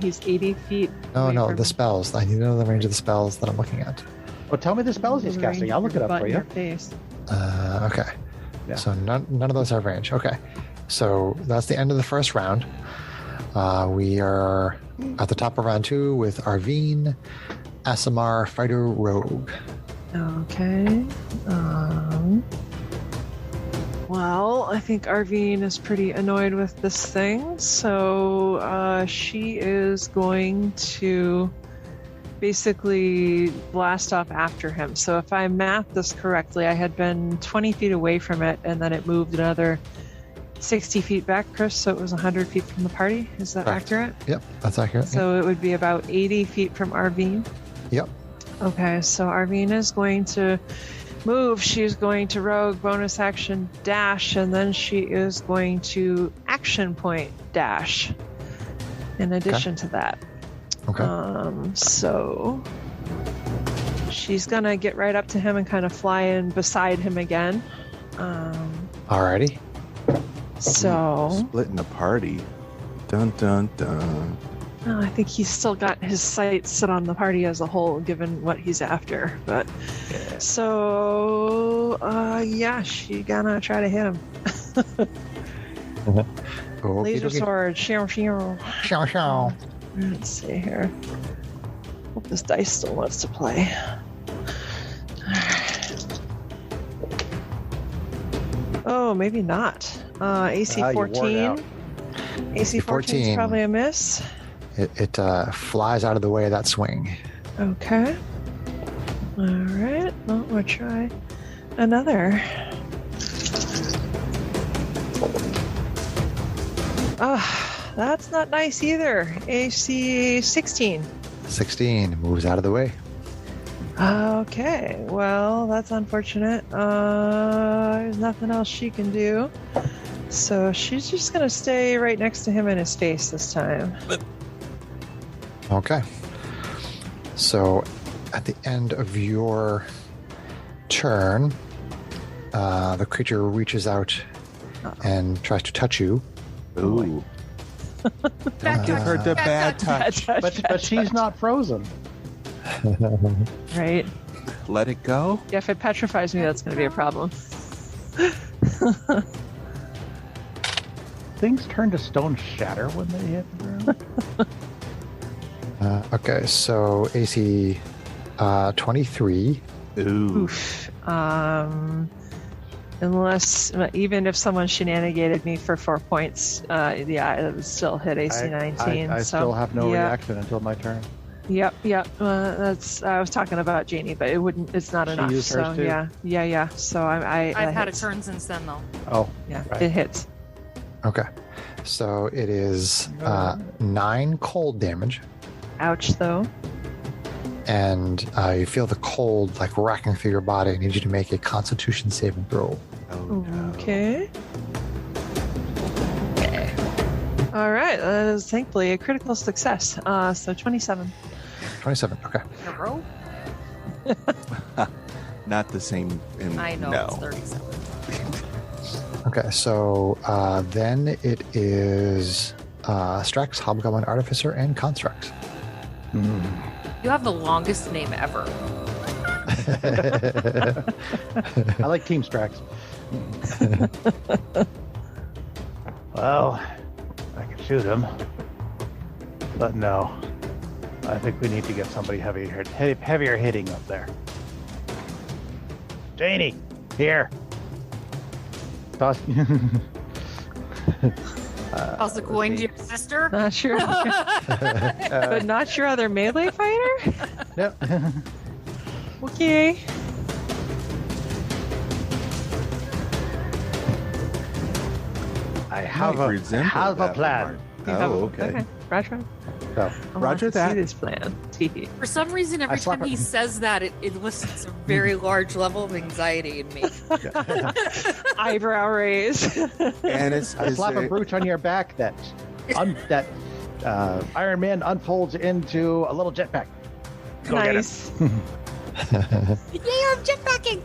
he's 80 feet. No, the spells. I need to know the range of the spells that I'm looking at. Well, tell me the spells he's casting. I'll look it up for you. Okay. Yeah. So none of those have range. Okay. So that's the end of the first round. We are at the top of round 2 with Arvine, Asimar, Fighter, Rogue. Okay. Well, I think Arvine is pretty annoyed with this thing, so she is going to basically blast off after him. So if I math this correctly, I had been 20 feet away from it, and then it moved another 60 feet back, Chris, so it was 100 feet from the party. Is that accurate? Yep, that's accurate. So it would be about 80 feet from Arvine? Yep. Okay, so Arvine is going to move. She's going to rogue, bonus action, dash, and then she is going to action point dash in addition to that. Okay. So she's going to get right up to him and kind of fly in beside him again. Alrighty. So splitting the party. Dun dun dun. I think he's still got his sights set on the party as a whole, given what he's after. But so yeah, she gonna try to hit him. Laser sword. Show. Let's see here. Hope this dice still wants to play. Oh, maybe not. AC 14. AC 14 is probably a miss. It flies out of the way of that swing. Okay. All right. Well, we'll try another. That's not nice either. AC 16. 16 moves out of the way. Okay. Well, that's unfortunate. There's nothing else she can do. So she's just going to stay right next to him in his face this time. Okay. So at the end of your turn, the creature reaches out and tries to touch you. Ooh. Bad Give her the bad touch. But she's not frozen. Right. Let it go. Yeah, if it petrifies me, that's going to be a problem. Things turn to stone shatter when they hit the ground. Okay, so AC 23. Ooh. Oof. Unless, even if someone shenanigated me for 4 points, yeah, it would still hit AC 19. I so, still have no yeah. reaction until my turn. Yep. That's. I was talking about Janie, but it wouldn't. It's not enough. Used So hers too? yeah. So I've had a turn since then, though. Oh, Yeah, right. it hits. Okay. So it is 9 cold damage. Ouch, though. And you feel the cold like racking through your body. I need you to make a Constitution saving throw. Oh, no. Okay. All right. That is thankfully a critical success. So 27. 27. Okay. In a row? Not the same. I know, No. it's 37. Okay. So then it is Strax, Hobgoblin, Artificer, and Construct. You have the longest name ever. I like Team Strax. Well, I can shoot him. But no. I think we need to get somebody heavier hitting up there. Janie, here. Toss. Toss a coin to your sister? Not sure. But not your other melee fighter? Yep. Okay. I have Might a resemble have a that plan. one. You have- Oh, okay. Right. So, Roger that. See this plan. For some reason, every time he says that, it elicits a very large level of anxiety in me. Eyebrow raise. And it's I slap a brooch on your back that Iron Man unfolds into a little jetpack. Go Nice. Yeah, I'm jetpacking.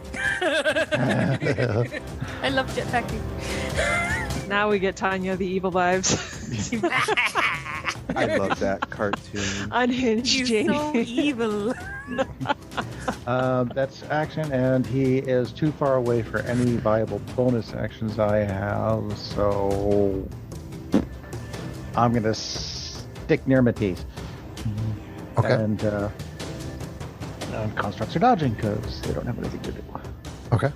I love jetpacking. Now we get Tanya the evil vibes. I love that cartoon. Unhinged He's Jamie. so evil. That's action, and he is too far away for any viable bonus actions I have, so I'm going to stick near Matisse. Okay. And constructs are dodging because they don't have anything to do. Okay.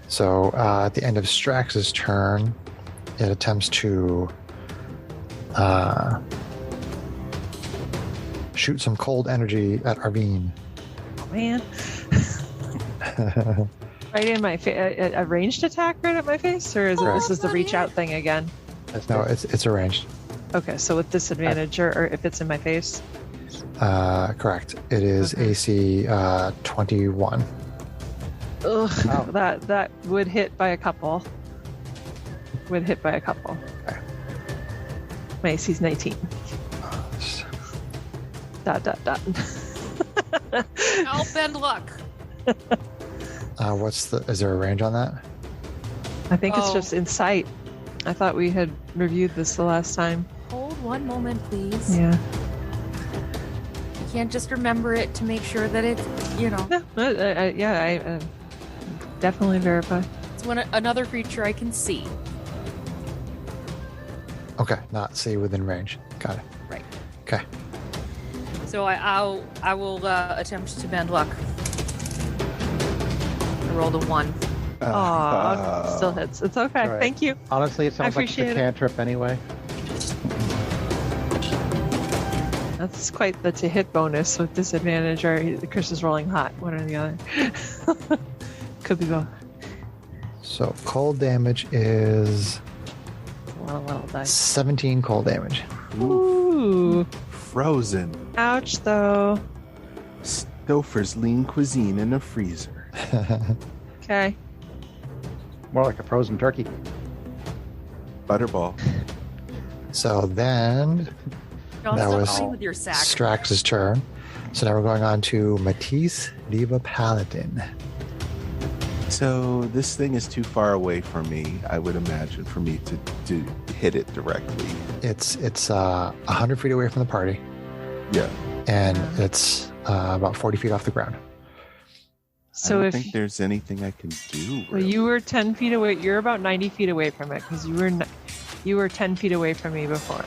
So at the end of Strax's turn, it attempts to shoot some cold energy at Arvine. Oh, man. Right in my face. A ranged attack right at my face? Or is it this is the reach out thing again? No, it's arranged. Okay, so with disadvantage or if it's in my face? Correct. It is AC 21. Ugh, Wow. that would hit by a couple. Okay. My AC's 19. Dot. I'll bend luck. Is there a range on that? I think it's Oh. just in sight. I thought we had reviewed this the last time. Hold one moment, please. Yeah. You can't just remember it to make sure that it's, I definitely verify. it's another creature I can see. Okay, not see within range. Got it. Right. Okay. So I will attempt to bend luck. I rolled a 1. Aw, still hits. It's okay. All right. Thank you. Honestly, it sounds like appreciate a it. cantrip anyway. That's quite the to hit bonus with disadvantage, or Chris is rolling hot, one or the other. Could be both. So cold damage is A lot of little dice. 17 cold damage. Ooh. Frozen. Ouch, though. Stouffer's lean cuisine in a freezer. Okay. More like a frozen turkey. Butterball. So then Don't That stop was playing with your sack. Strax's turn. So now we're going on to Matisse, Diva Paladin. So this thing is too far away from me, I would imagine, for me to hit it directly. It's 100 feet away from the party, Yeah. and it's about 40 feet off the ground. So I don't if think there's anything I can do. well, Really. you were 10 feet away, you're about 90 feet away from it because you were 10 feet away from me before.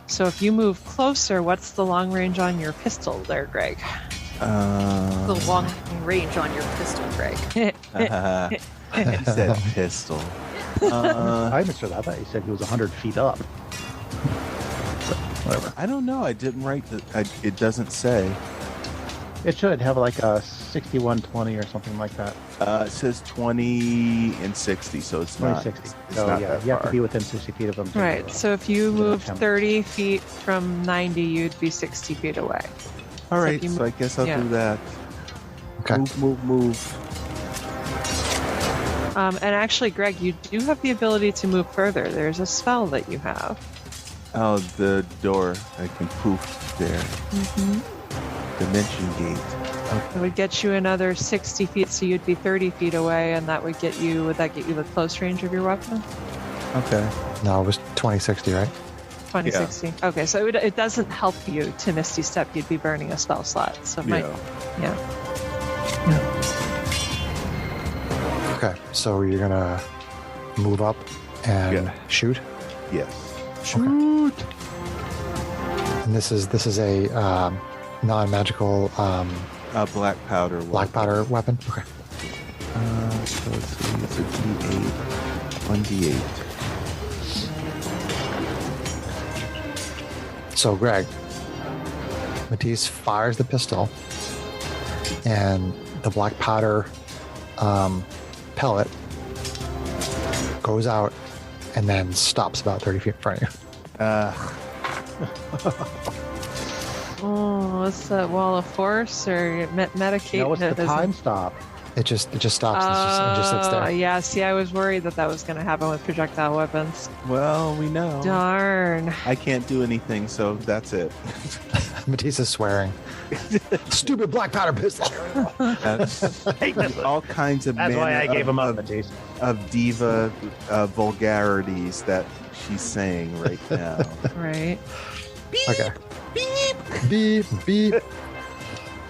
So if you move closer, what's the long range on your pistol there, Greg? The long range on your pistol, Greg. He said pistol. I misread that. I thought you said he was 100 feet up. Whatever. I don't know. I didn't write the. It doesn't say. It should have like a 6120 or something like that. It says 20 and 60, so it's not. 2060. It's So not yeah, that you have to far. be within 60 feet of them. to, Right. So if you to moved attempt. 30 feet from 90, you'd be 60 feet away. All So right, if you so I guess I'll yeah. do that. Okay. Move. And actually, Greg, you do have the ability to move further. There's a spell that you have. Oh, the door. I can poof there. Mm-hmm. Dimension gate. It would get you another 60 feet, so you'd be 30 feet away, and that would get you. Would that get you the close range of your weapon? Okay. No, it was 2060, right? 2060. Okay, so it doesn't help you to Misty Step. You'd be burning a spell slot. So it might. Yeah. Yeah. Okay, so you're gonna move up and Yeah. shoot. Yes. Shoot. And this is a non-magical Black powder. black powder weapon. Okay. So let's see. It's a D8. 1D8. So Greg, Matisse fires the pistol, and the black powder pellet goes out and then stops about 30 feet in front of you. Oh, what's that wall of force or medicate? No, it's the time stop. It just stops and just sits there. Yeah, see, I was worried that was going to happen with projectile weapons. Well, we know. Darn. I can't do anything, so that's it. Matisse is swearing. Stupid black powder pistol. All kinds of That's why I gave him up, Matisse. Of diva vulgarities that she's saying right now. Right. Beep, Okay. beep. Beep, beep.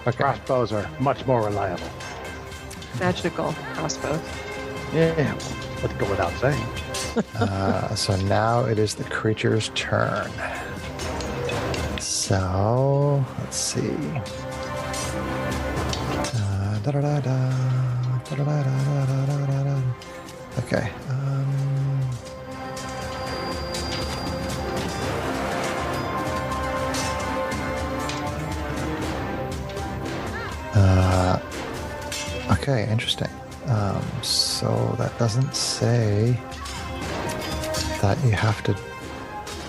Okay. Crossbows are much more reliable. Magical crossbow. Yeah, let's go without saying. So now it is the creature's turn. So let's see. Okay. Okay, interesting. So that doesn't say that you have to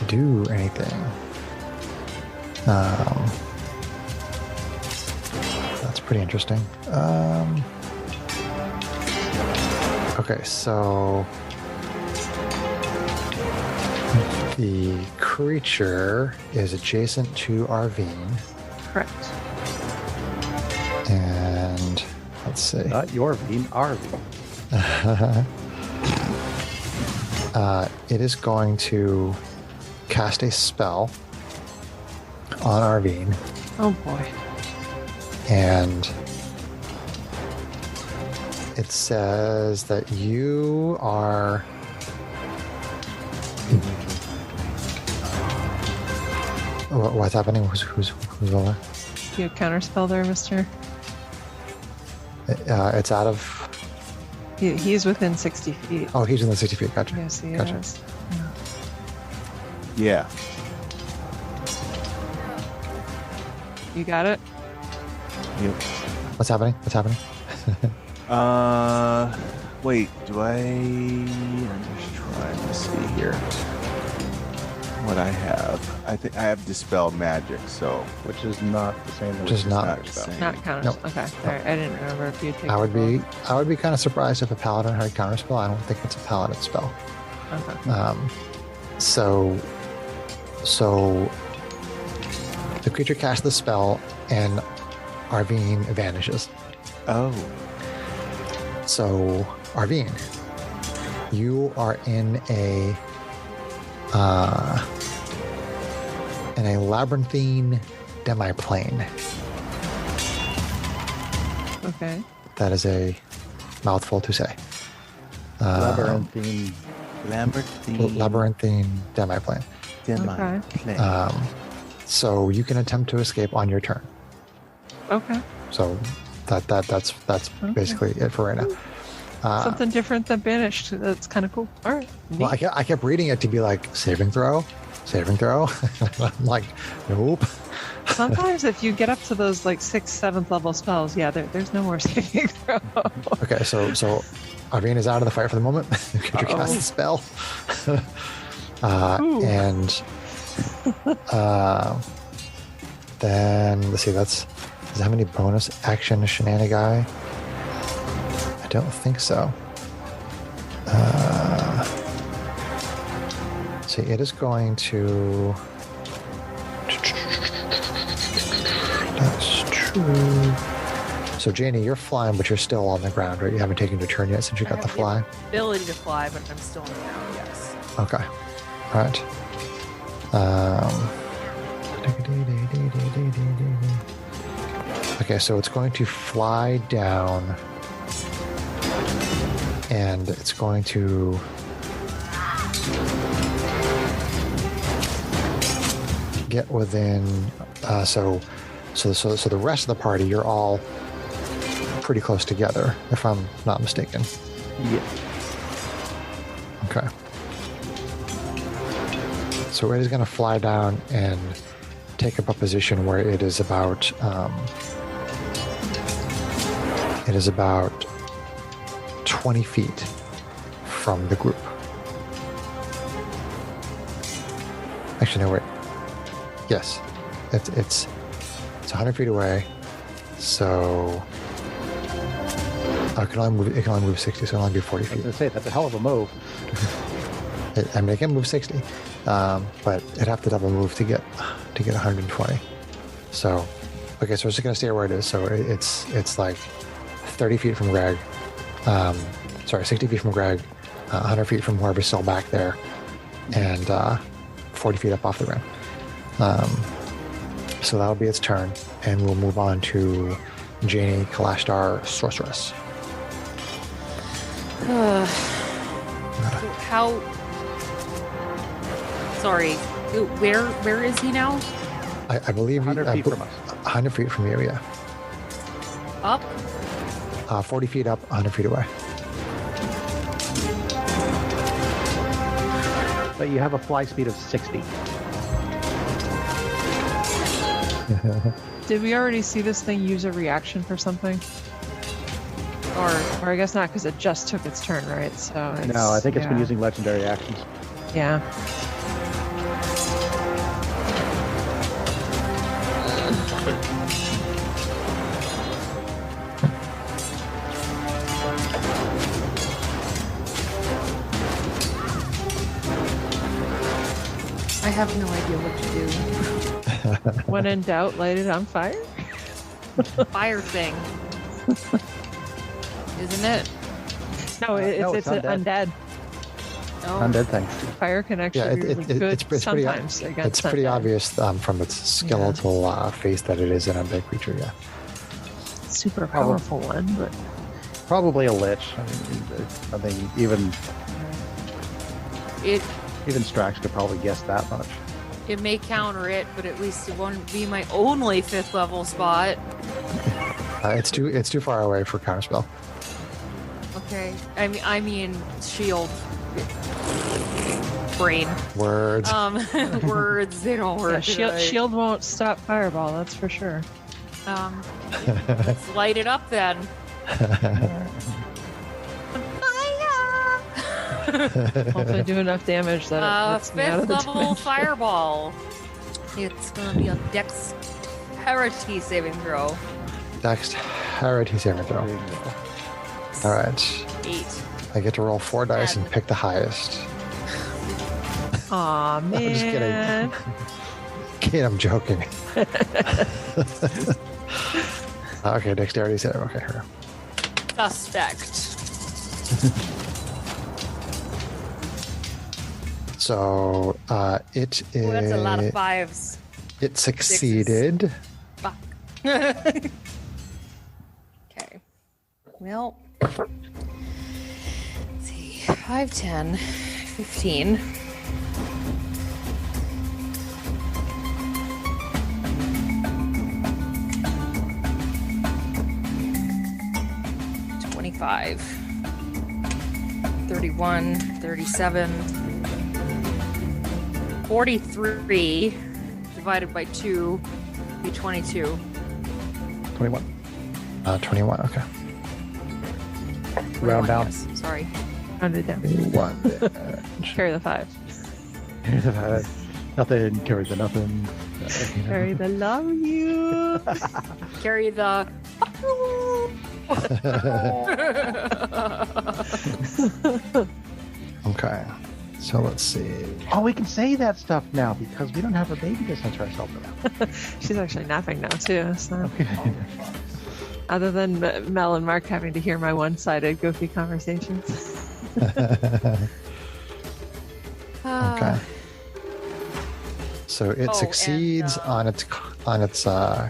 do anything. That's pretty interesting. Okay, so the creature is adjacent to Arvine, Correct. and let's see. Not your Veen, our Veen. It is going to cast a spell on Arvine, Oh boy. and it says that you are what's happening? Who's over? Do you have counterspell there, mister? It's out of. He's within 60 feet. Oh, he's in the 60 feet. Gotcha. Yes, he Gotcha. is. Yeah. You got it? Yep. What's happening? What's happening? Wait, do I'm just trying to see here what I have. I think I have Dispel Magic, so Which is not the same. Which is not the same. Not counters. Nope. Okay. All right. I didn't remember if you take I would be kind of surprised if a paladin had counterspell. I don't think it's a paladin spell. Okay. So the creature casts the spell and Arvine vanishes. Oh. So Arvine, you are in a labyrinthine demiplane. Okay. That is a mouthful to say. Labyrinthine. Labyrinthine demiplane. Okay. So you can attempt to escape on your turn. Okay. So that's basically it for right now. Something different than banished. That's kind of cool. All right. Well, I kept reading it to be like saving throw. I'm like, nope. Sometimes if you get up to those like 6th, 7th level spells, yeah, there's no more saving throw. Okay, so Arvine is out of the fight for the moment. The creature casts the spell. And then let's see. Does it have any bonus action shenanigan? I don't think so. See, it is going to. That's true. So, Janie, you're flying, but you're still on the ground, right? You haven't taken your turn yet since you got the fly. Ability to fly, but I'm still on the ground. Yes. Okay. All right. Okay, so it's going to fly down, and it's going to get within. So the rest of the party, you're all pretty close together, if I'm not mistaken. Yeah. Okay. So it is going to fly down and take up a position where it is about 20 feet from the group. Actually, no, wait. Yes, it's 100 feet away, so it can only move 60, so it'll only be 40 I was feet. going to say, that's a hell of a move. I mean, it can move 60, but it'd have to double move to get 120. So, okay, so it's just gonna stay where it is. So it's like 30 feet from Greg. 60 feet from Greg, 100 feet from whoever's still back there, and 40 feet up off the rim. So that'll be its turn, and we'll move on to Janie Kalashtar, Sorceress. How? Sorry, where is he now? I believe 100 feet from us. 100 feet from you, yeah. Up? 40 feet up, 100 feet away. But you have a fly speed of 60. Did we already see this thing use a reaction for something? Or I guess not, because it just took its turn, right? So No, I think it's been using legendary actions. Yeah. I have no idea what to do. When in doubt, light it on fire. Fire thing, isn't it? No, it's undead. Oh. Undead thing. Fire can actually be really good it's pretty, sometimes against it's pretty undead. obvious from its skeletal face that it is an undead creature, yeah. Super powerful one, but Probably a lich. I mean, even Strax could probably guess that much. It may counter it, but at least it won't be my only 5th level spot. It's too far away for counterspell. Okay, I mean shield. Brain. Words. Words. They don't work. yeah, shield won't stop fireball. That's for sure. Let's light it up then. Hopefully do enough damage that it lets me out of 5th the level dimension. fireball. It's gonna be a dexterity saving throw. Dexterity saving throw. All right. 8. I get to roll 4 dice and pick the highest. Aw, man. I'm just kidding. Kate, I'm joking. Okay, dexterity saving. Okay, here. Suspect. So it is. Well, that's a lot of 5s. It succeeded. Fuck. Okay. Well, let's see. 5, 10, 15. $25, 31, 37, 43 divided by 2 be 22. 21. 21. Okay. Round down. Yes, sorry. Rounded down. 1. Carry the 5. Nothing, carry the nothing. Carry the love you. Carry the. Okay. So let's see. Oh, we can say that stuff now because we don't have a baby to censor ourselves around. She's actually napping now too. So. Okay. Other than Mel and Mark having to hear my one-sided goofy conversations. Okay. So it succeeds on its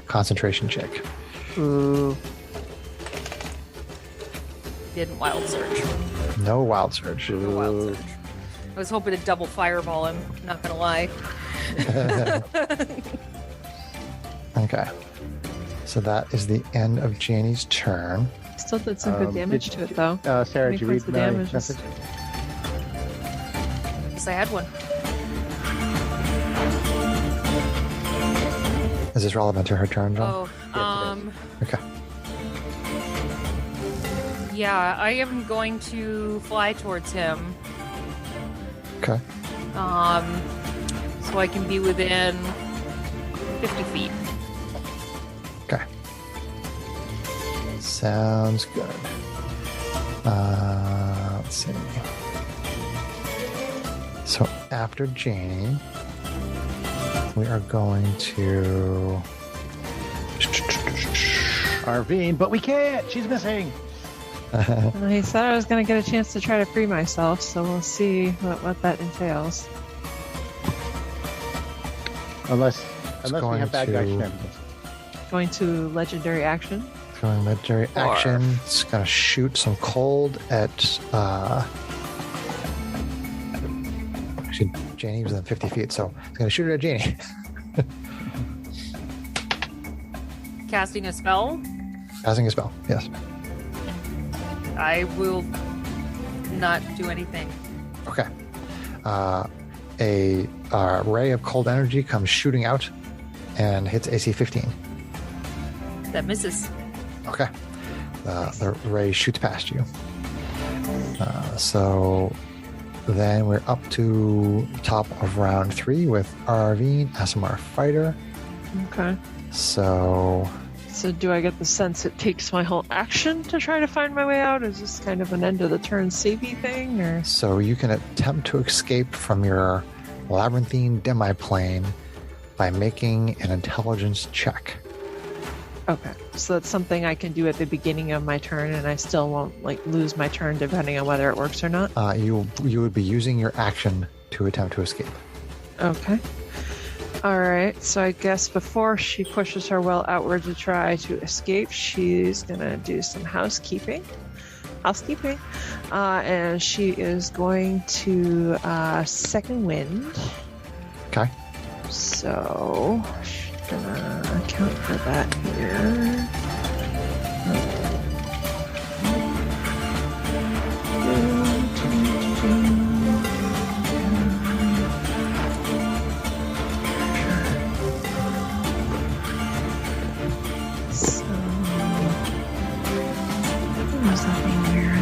concentration check. Ooh. Didn't wild surge. No wild surge. No wild surge. I was hoping to double fireball him. Not gonna lie. Okay. So that is the end of Janie's turn. Still did some good damage to it though. Sarah, did you read the my damage? message? Yes, I had one. Is this relevant to her turn, John? Okay. Yeah, I am going to fly towards him. Okay. So I can be within 50 feet. Okay. Sounds good. Let's see. So after Janie, we are going to Arvine, but we can't. She's missing. Well, he said I was going to get a chance to try to free myself, so we'll see what that entails. Unless we going have bad guy to- shenanigans. Going to legendary action. going legendary action. It's going to shoot some cold at. Actually, Janie was within 50 feet, so it's going to shoot it at Janie. Casting a spell. Casting a spell. Yes. I will not do anything. Okay. A ray of cold energy comes shooting out and hits AC 15. That misses. Okay. The ray shoots past you. So then we're up to top of round 3 with Arvine, Asimar Fighter. Okay. So So do I get the sense it takes my whole action to try to find my way out? Is this kind of an end of the turn savey thing, or? So you can attempt to escape from your labyrinthine demiplane by making an intelligence check. Okay, so that's something I can do at the beginning of my turn, and I still won't lose my turn depending on whether it works or not. You would be using your action to attempt to escape. Okay. All right. So I guess before she pushes her will outward to try to escape, she's gonna do some housekeeping. And she is going to second wind. Okay. So she's gonna account for that here. So, where's that thing here?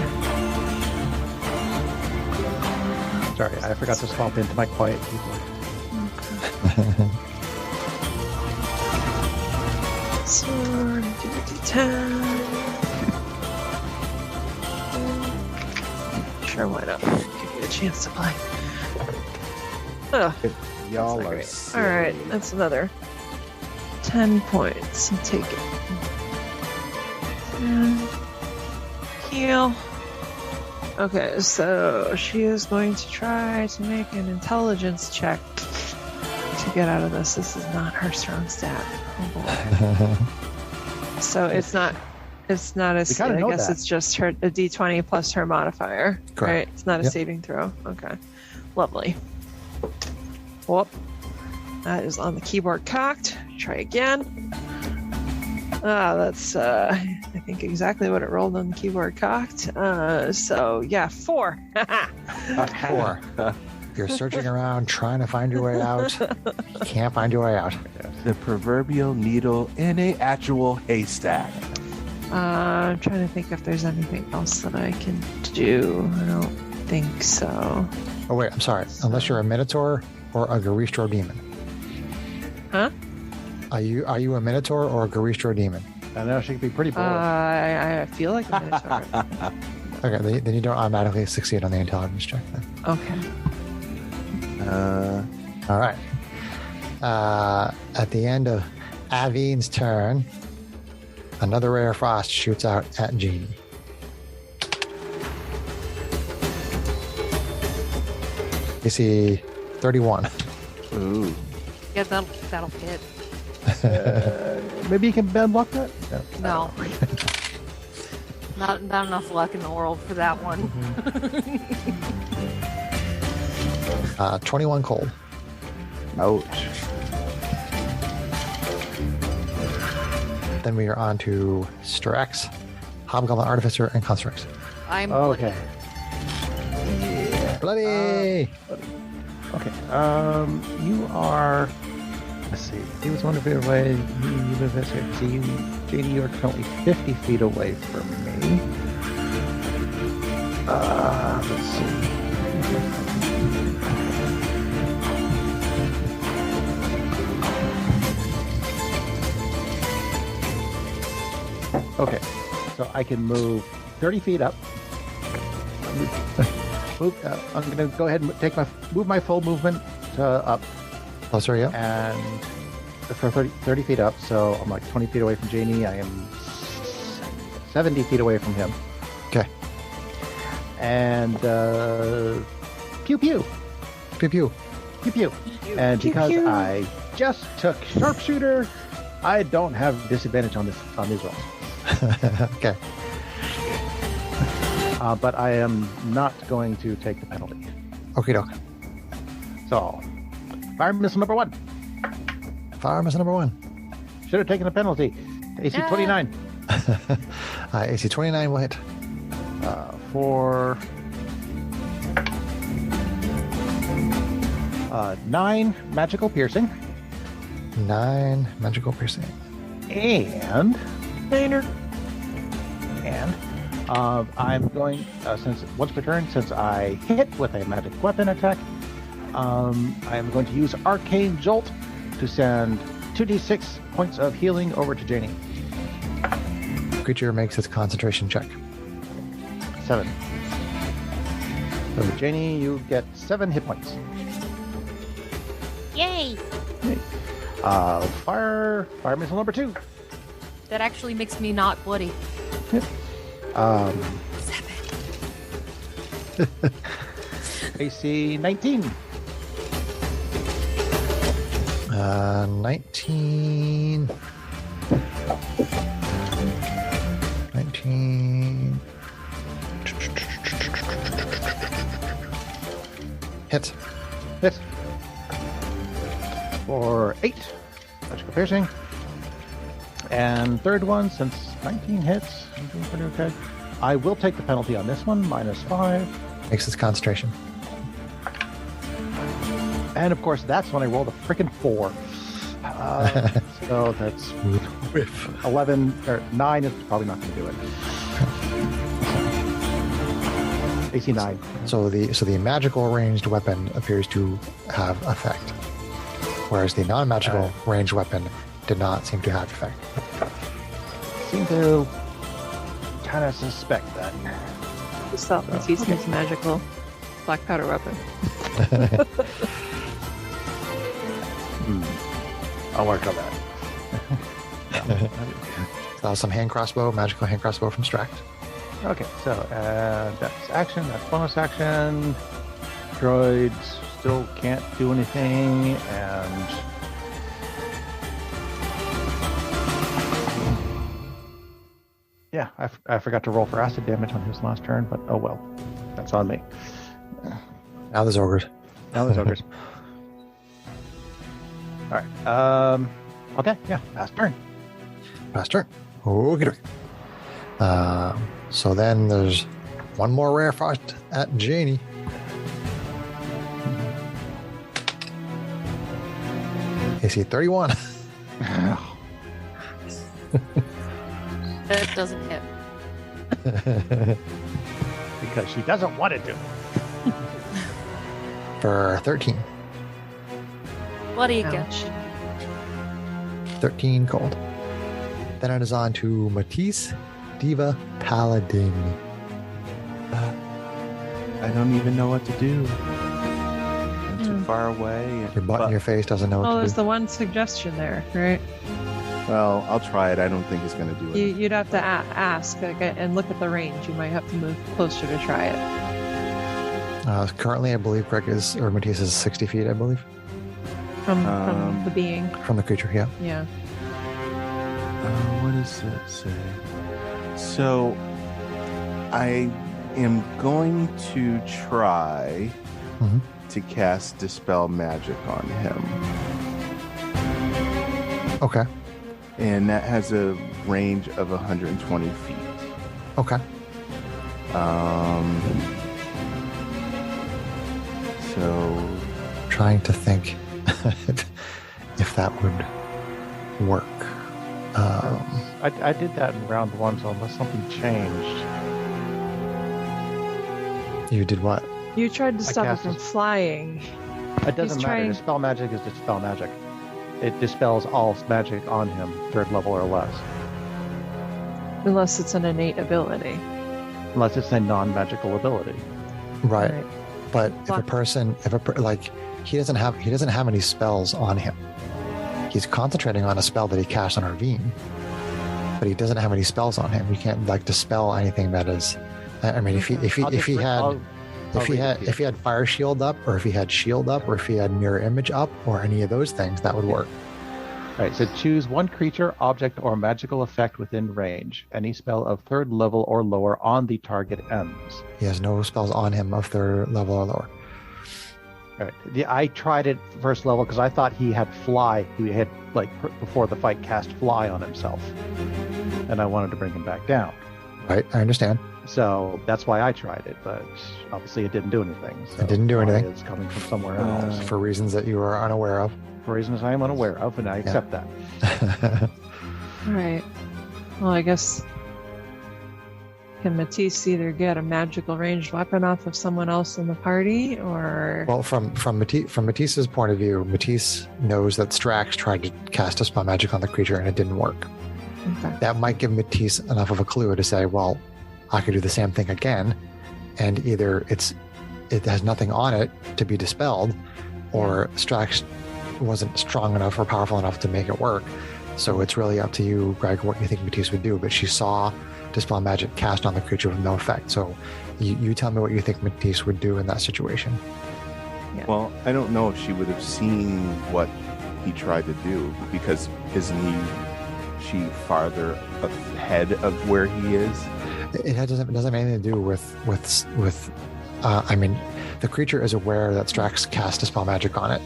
Sorry, I forgot to swap into my quiet keyboard. So we're gonna do a D10. Sure, why not? Give you a chance to play. Oh, Y'all that's not are great. silly. All right, that's another 10 points. I'll take it. And heal. Okay, so she is going to try to make an intelligence check to get out of this. This is not her strong stat. Oh boy. So it's not a We kinda I know guess that. it's just her a D20 plus her modifier. Correct. Right? It's not a Yep. saving throw. Okay. Lovely. Whoop. That is on the keyboard cocked. Try again. That's I think exactly what it rolled on the keyboard cocked. So yeah, 4. 4. You're searching around, trying to find your way out. You can't find your way out. The proverbial needle in a actual haystack. I'm trying to think if there's anything else that I can do. I don't think so. Oh wait, I'm sorry. Unless you're a Minotaur or a Garistro demon. Huh? Are you a Minotaur or a Garistro demon? I know she could be pretty bold. I feel like a Minotaur. Okay, then you don't automatically succeed on the intelligence check then. Okay. All right. At the end of Avine's turn, another ray of frost shoots out at Jeannie. You see 31. Ooh. Yeah, that'll hit. Maybe you can bad luck that? No. Not enough luck in the world for that one. 21 cold. Ouch. Then we are on to Strax, Hobgoblin Artificer, and Constructs. I'm Okay. Bloody! Okay. You are. Let's see. He was 1 feet away. You live this here. See, JD, you are currently 50 feet away from me. Let's see. so I can move 30 feet up. I'm going to go ahead and move my full movement up. Closer, yeah. And for 30 feet up, so I'm like 20 feet away from Janie. I am 70 feet away from him. Okay. And pew pew. Pew pew. Pew pew. And because I just took sharpshooter, I don't have disadvantage on these rolls. Okay. But I am not going to take the penalty. Okie doke. So, fire missile number 1. Fire missile number 1. Should have taken the penalty. AC 29. AC 29 will hit. For 9 magical piercing. 9 magical piercing. And I'm going, since once per turn, since I hit with a magic weapon attack, I'm going to use Arcane Jolt to send 2d6 points of healing over to Janie. Creature makes its concentration check. 7. So Janie, you get 7 hit points. Yay! Fire missile number 2. That actually makes me not bloody. 7. AC 19. 19. 19. Hits. Hits. For 8 magical piercing. And third one, since 19 hits, I'm doing pretty okay. I will take the penalty on this one, -5. Makes its concentration. And of course, that's when I rolled a freaking 4. So that's Whiff. 11 or 9 is probably not going to do it. AC 9. So the magical ranged weapon appears to have effect, whereas the non-magical ranged weapon did not seem to have effect. Seem to kind of suspect that. Stop and teach me magical black powder weapon. I'll work on that. That was some hand crossbow, magical hand crossbow from Stract. Okay, so that's action, that's bonus action. Droids still can't do anything, and yeah, I forgot to roll for acid damage on his last turn, but oh well, that's on me. Now there's ogres. Now there's ogres. All right. Okay. Yeah. Last turn. Last turn. Okay. So then there's one more rare frost at Janie. AC 31. That doesn't hit. Because she doesn't want it to. For 13. Bloody again. 13 cold. Then it is on to Matisse, Diva, Paladin. I don't even know what to do. I'm too far away. Your butt in your face doesn't know what Well, to there's do. the one suggestion there, right? Well, I'll try it. I don't think it's going to do it. You'd have to ask and look at the range. You might have to move closer to try it. Currently, I believe Greg or Matisse is 60 feet, I believe. From the being. From the creature, yeah. Yeah. What does it say? So, I am going to try to cast Dispel Magic on him. Okay. And that has a range of 120 feet. Okay. So, Trying to think if that would work. I did that in round 1, so unless something changed. You did what? You tried to stop it cast from it. flying. It doesn't He's matter. trying- Dispel Magic is Dispel Magic. It dispels all magic on him, 3rd level or less. Unless it's an innate ability. Unless it's a non-magical ability. Right. But he doesn't have any spells on him. He's concentrating on a spell that he cast on Arvine, but he doesn't have any spells on him. You can't dispel anything that is. I mean, if he had Fire Shield up, or if he had Shield up, or if he had Mirror Image up, or any of those things, that would work. All right, so choose one creature, object, or magical effect within range. Any spell of 3rd level or lower on the target ends. He has no spells on him of 3rd level or lower. All right. I tried it 1st level because I thought he had Fly. He had, before the fight, cast Fly on himself. And I wanted to bring him back down. Right, I understand. So that's why I tried it, but obviously it didn't do anything. So it didn't do anything. It's coming from somewhere else. For reasons that you are unaware of. For reasons I am unaware of, and I accept that. All right. Well, I guess can Matisse either get a magical ranged weapon off of someone else in the party, or? Well, from Matisse's point of view, Matisse knows that Strax tried to cast a spell magic on the creature and it didn't work. Okay. That might give Matisse enough of a clue to say, well, I could do the same thing again, and either it has nothing on it to be dispelled, or Strax wasn't strong enough or powerful enough to make it work. So it's really up to you, Greg, what you think Matisse would do. But she saw Dispel Magic cast on the creature with no effect. So you tell me what you think Matisse would do in that situation. Yeah. Well, I don't know if she would have seen what he tried to do, because isn't she farther ahead of where he is? It doesn't have anything to do with I mean, the creature is aware that Strax cast Dispel Magic on it.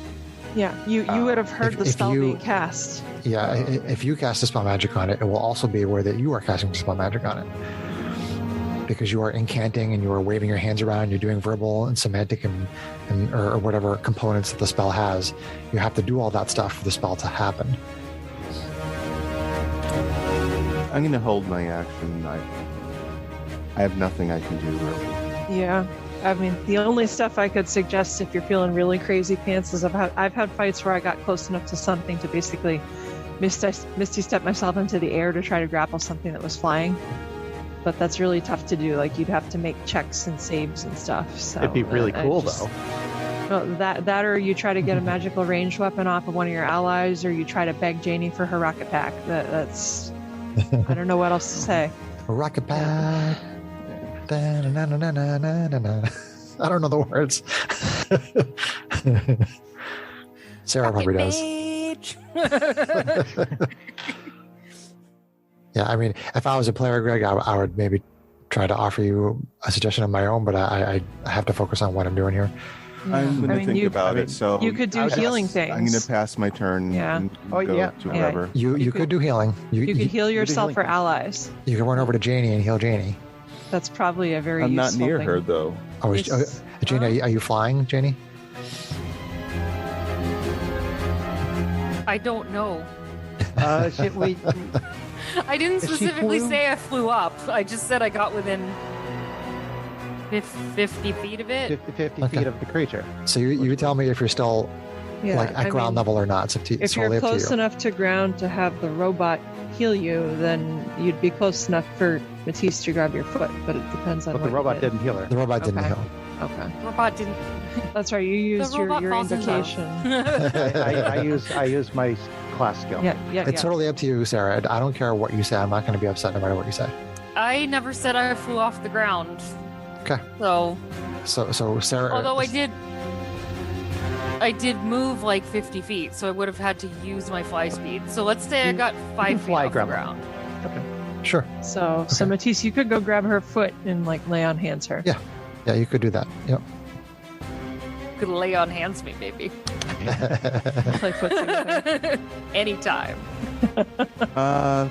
Yeah, you would have heard the spell being cast. Yeah, if you cast Dispel Magic on it, it will also be aware that you are casting Dispel Magic on it. Because you are incanting and you are waving your hands around, you're doing verbal and semantic and or whatever components that the spell has. You have to do all that stuff for the spell to happen. I'm going to hold my action. I have nothing I can do, really. Yeah. I mean, the only stuff I could suggest if you're feeling really crazy pants is I've had fights where I got close enough to something to basically misty step myself into the air to try to grapple something that was flying. But that's really tough to do. You'd have to make checks and saves and stuff. So it'd be really cool, though. Well, that or you try to get a magical ranged weapon off of one of your allies, or you try to beg Janie for her rocket pack. That's I don't know what else to say. Rocket pack. I don't know the words. Sarah probably does. Yeah, I mean, if I was a player, Greg, I would maybe try to offer you a suggestion of my own, but I have to focus on what I'm doing here. I'm going to think about it. So you could do healing things. I'm going to pass my turn. Yeah. And go to whoever. You could do healing. You could heal yourself for allies. You can run over to Janie and heal Janie. That's probably a very I'm not useful near thing. her, though. Janie, are you flying, Janie? I don't know. Should we? I didn't specifically say I flew up. I just said I got within 50 feet of it. 50 feet of the creature. So you tell me if you're still at ground level or not. So if you're close enough to ground to have the robot heal you, then you'd be close enough for Matisse to grab your foot, but it depends on But what the robot you did. didn't heal her. The robot didn't heal. Okay. The robot didn't. That's right. You used your indication. I use my class skill. Yeah. It's totally up to you, Sarah. I don't care what you say. I'm not going to be upset no matter what you say. I never said I flew off the ground. Okay. So Sarah. Although I did move 50 feet, so I would have had to use my fly speed. So let's say I got 5 feet off the ground. Okay. Sure. So Matisse, you could go grab her foot and lay on hands her. Yeah, you could do that. Yep. Could lay on hands me, baby. Play footsie with her. Anytime.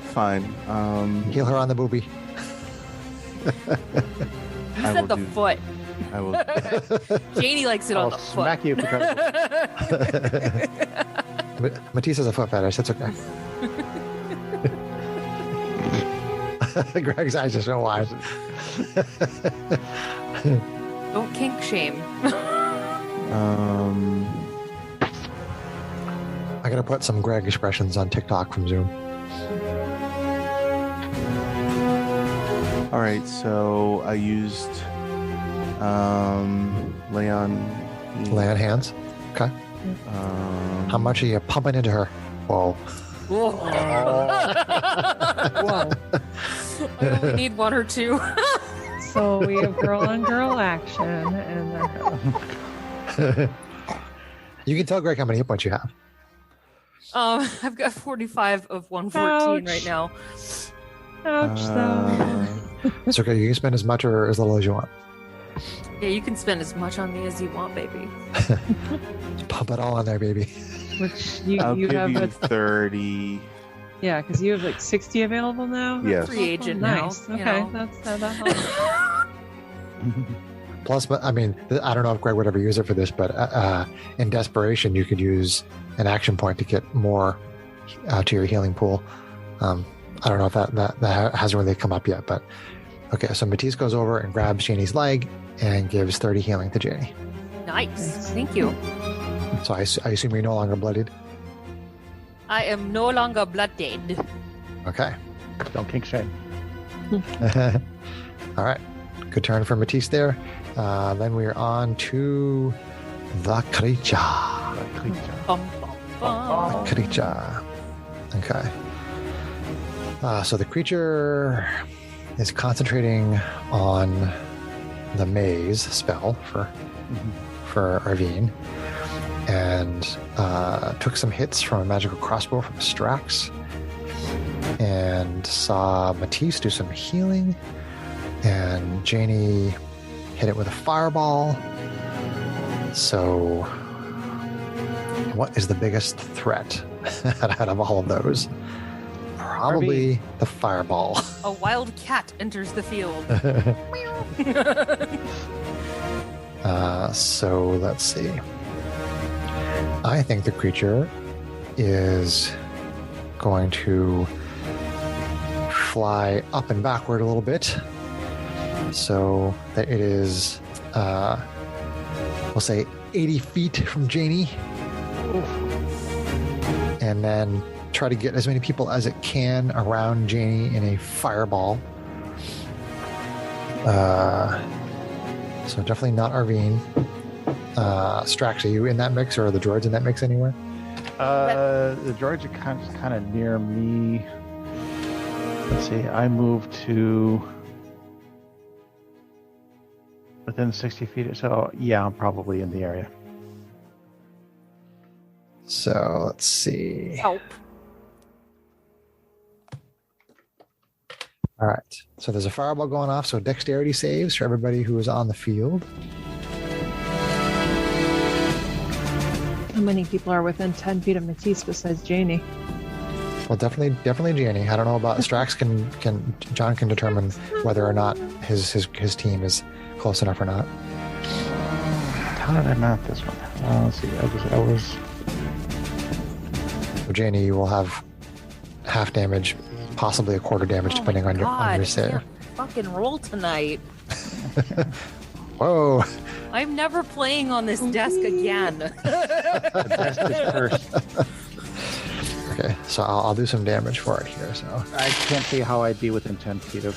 Fine. Heal her on the boobie. You said the foot. I will. Janie likes it on the foot. Smack you because Matisse has a foot fetish. That's okay. Greg's eyes are so wide. Don't kink shame. I gotta put some Greg expressions on TikTok from Zoom. All right, so I used lay on hands. Okay. How much are you pumping into her? Whoa. Whoa. Whoa. I only need one or two. So we have girl on girl action, and You can tell Greg how many hit points you have. I've got 45 of 114 Ouch. right now. ouch, though. It's okay. You can spend as much or as little as you want. Yeah, you can spend as much on me as you want, baby. Just pump it all on there, baby. Which I'll you give have you 30. Yeah, because you have like 60 available now. Yes. Free agent Nice. now. Okay, You know. that helps. Plus, but I mean, I don't know if Greg would ever use it for this, but in desperation, you could use an action point to get more to your healing pool. I don't know if that hasn't really come up yet, but okay. So Matisse goes over and grabs Janie's leg and gives 30 healing to Janie. Nice. Thank you. So I assume you're no longer bloodied. I am no longer blooded. Okay. Don't kink shame. All right. Good turn for Matisse there. Then we are on to the creature. Bum, bum, bum. Creature. Okay. So the creature is concentrating on the maze spell for Arvine, and took some hits from a magical crossbow from Strax, and saw Matisse do some healing, and Janie hit it with a fireball. So what is the biggest threat out of all of those? Probably the fireball. A wild cat enters the field. So let's see. I think the creature is going to fly up and backward a little bit, so that it is, we'll say 80 feet from Janie. And then try to get as many people as it can around Janie in a fireball. So definitely not Arvine. Strax, are you in that mix, or are the droids in that mix anywhere? The droids are kind of near me. Let's see. I moved to within 60 feet. So yeah, I'm probably in the area. So let's see. Help. All right. So there's a fireball going off. So dexterity saves for everybody who is on the field. How many people are within 10 feet of Matisse besides Janie? Well, definitely Janie. I don't know about Strax. John can determine whether or not his team is close enough or not. How did I map this one? Let's see. I was. So Janie, you will have half damage, possibly a quarter damage, depending on your save. I can't fucking roll tonight. Whoa! I'm never playing on this desk again. The desk is cursed. Okay, so I'll do some damage for it here. So I can't see how I'd be within 10 feet of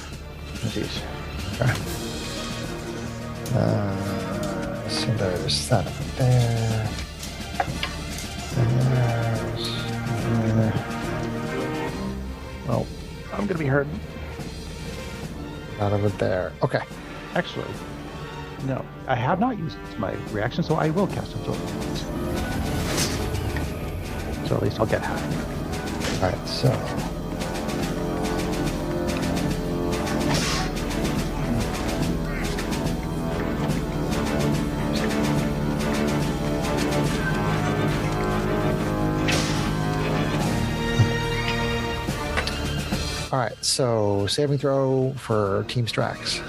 these. okay. So there's that over there. And there's Well, I'm gonna be hurting. that over there. Okay. Actually, no, I have not used my reaction, so I will cast Absorb. So at least I'll get half. All right. So. All right, so saving throw for Team Strax.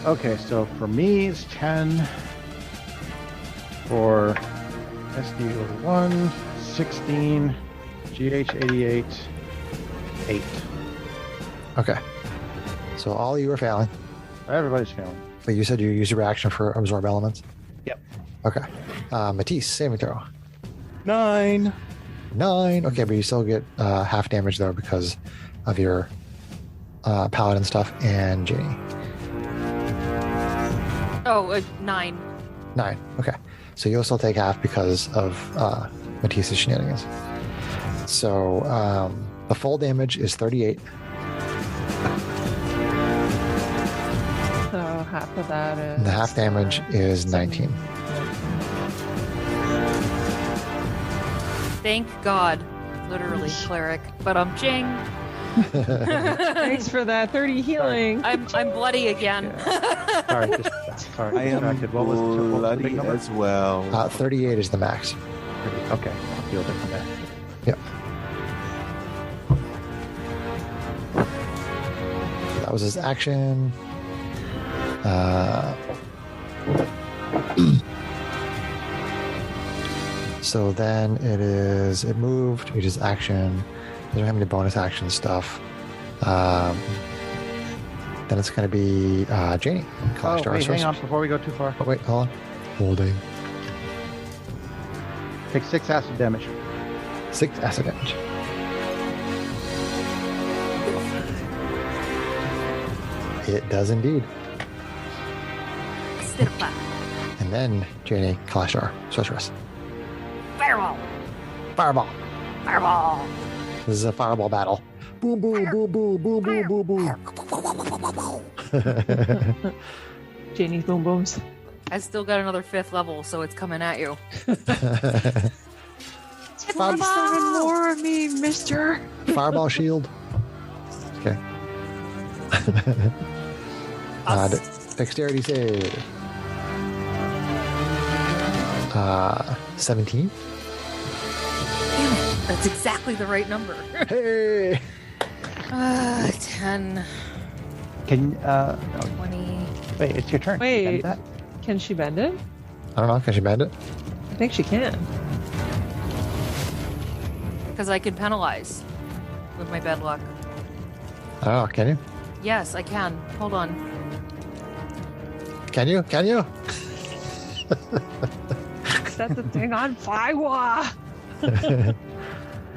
Okay, so for me it's 10. For SD1, 16. GH88, 8. Okay, so all of you are failing, Everybody's failing. but you said you use your reaction for absorb elements. Yep. Okay, Matisse, saving throw. 9. 9. Okay, but you still get half damage though because of your paladin stuff, and Janie. Oh, 9. 9. Okay. So you'll still take half because of Matisse's shenanigans. So the full damage is 38. So half of that is. And the half damage is 19. Thank God. Literally, cleric. But ching. Thanks for that 30 healing. I'm bloody again. Sorry, sorry. I am distracted. What was the bloody big number? as well. 38 is the max. Okay, I'll heal it from there. Yep. That was his action. So then it moved, which is action. It doesn't have any bonus action stuff. Then it's going to be Janie. Oh, wait, hang on before we go too far. Oh, wait, hold on. Holding. Take 6 acid damage. 6 acid damage. It does indeed. And then Janie, Kalashtar, sorceress. Fireball. Fireball. Fireball. This is a fireball battle. Boom, boom, boom, boom, boom, boom, boom, boom. Janie's boom booms. I still got another 5th level, so it's coming at you. Seven more of me, mister. Fireball shield. Okay. Dexterity save. 17. That's exactly the right number. Hey! 10, Can 20. wait, it's your turn. Wait. Can you bend Can she bend it? I don't know. Can she bend it? I think she can. Because I can penalize with my bad luck. I don't know. Can you? Yes, I can. Hold on. Can you? Can you? Set the thing on fire.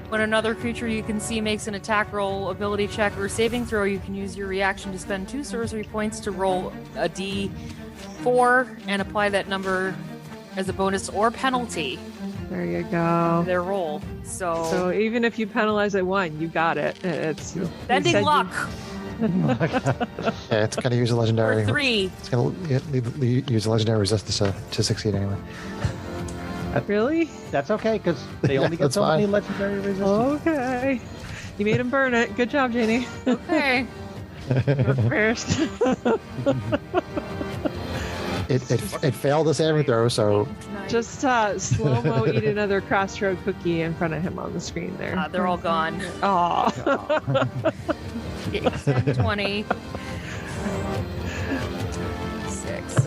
When another creature you can see makes an attack roll, ability check, or saving throw, you can use your reaction to spend 2 sorcery points to roll a d4 and apply that number as a bonus or penalty There you go. to their roll. So even if you penalize at 1, you got it. It's Bending said you- luck Yeah, it's going to use a legendary. for 3. It's going to use a legendary resistance to succeed anyway. Really? That's okay, because they Yeah, only get that's so many fine. legendary resistance. Okay. You made him burn it. Good job, Janie. Okay. First. It failed the saving throw, so Just slow-mo eat another crossroad cookie in front of him on the screen there. They're all gone. Aw. 7, 20. 6.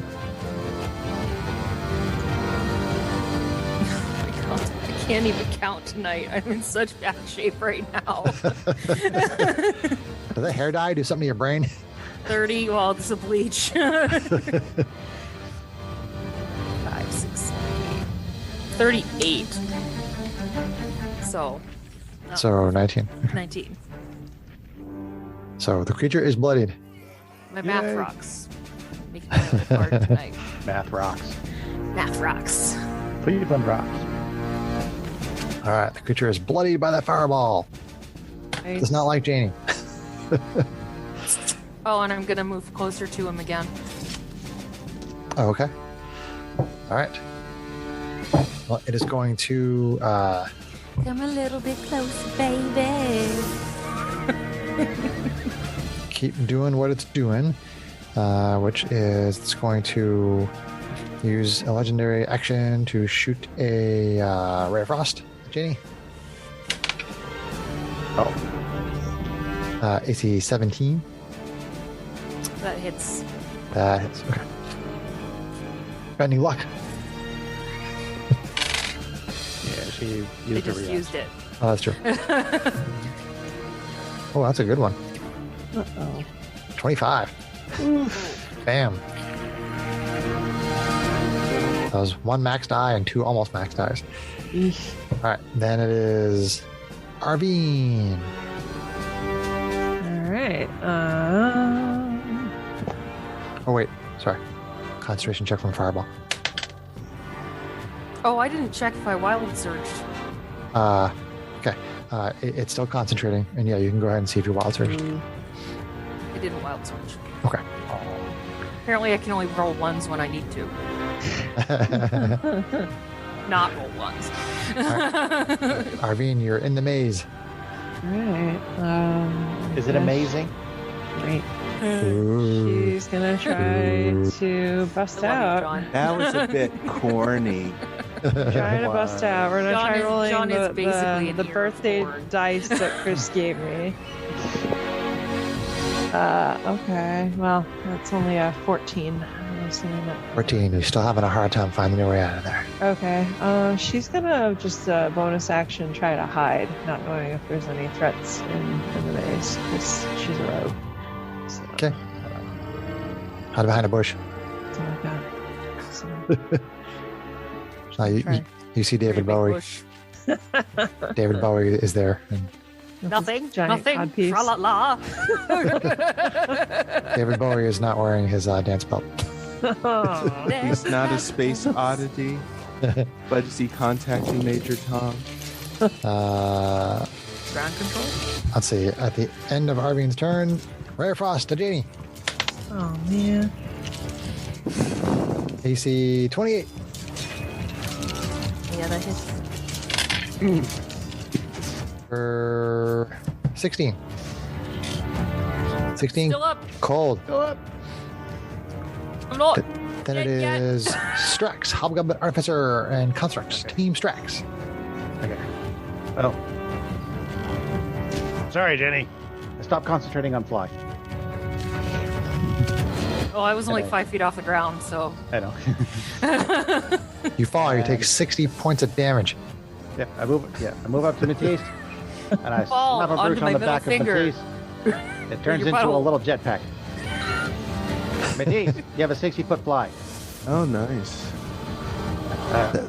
I can't even count tonight. I'm in such bad shape right now. does that hair dye do something to your brain? 30. Well, it's a bleach. 5, 6, 38. So. So 19. 19. So the creature is bloodied. My math Yay. rocks. Making me hard tonight. Math rocks. Math rocks. Cleveland rocks. All right, the creature is bloodied by that fireball. Does not like Janie. Oh, and I'm gonna move closer to him again. Oh, okay. All right. Well, it is going to Come a little bit closer, baby. keep doing what it's doing, which is it's going to use a legendary action to shoot a ray of frost. Janie. Oh, AC 17. That hits. That hits. Okay. Got any luck? yeah, she I used just her used it. Oh, that's true. Oh, that's a good one. Uh-oh. 25. Bam. That was 1 max die and 2 almost max dies. All right, then it is Arvine. All right. Oh, wait. Sorry. Concentration check from Fireball. Oh, I didn't check if I wild surged. Okay. It's still concentrating. And yeah, you can go ahead and see if you're wild surged. I didn't wild surge. Okay. Apparently, I can only roll ones when I need to. Not roll ones. Arvine, you're in the maze. Right. Is it amazing? Right. Ooh. She's gonna try to bust I love you, out. John. That was a bit corny. Trying to bust out. We're gonna try rolling John is basically the an ear birthday board. dice that Chris gave me. Okay. Well, that's only a 14. I'm assuming that. 14. You're still having a hard time finding your way out of there. Okay. She's gonna just bonus action try to hide, not knowing if there's any threats in the maze, because she's a rogue. So, Okay. Hide behind a bush. something like that. So, Now you see David Very big Bowie. bush. David Bowie is there. And Nothing. Giant Nothing. codpiece. Tra-la-la. David Bowie is not wearing his dance belt. Aw. He's not a space oddity, but is he contacting Major Tom? Ground control. Let's see. At the end of Arvine's turn, Rare Frost to Janie. Oh man. AC 28. Yeah, that hits. For 16. 16. Still up. Cold. Still up. I'm not. Then it Yet. is Strax, Hobgoblin Artificer, and Constructs. Team Strax. Okay. Oh. Sorry, Jenny. I stopped concentrating on fly. Oh, I was only Okay. 5 feet off the ground, so. I know. You fall, you take 60 points of damage. Yeah, I move up to Matisse, and I Fall slap a onto brooch my on the middle back finger. of Matisse. It turns Your into a butthole. little jetpack. Matisse, you have a 60-foot fly. Oh, nice.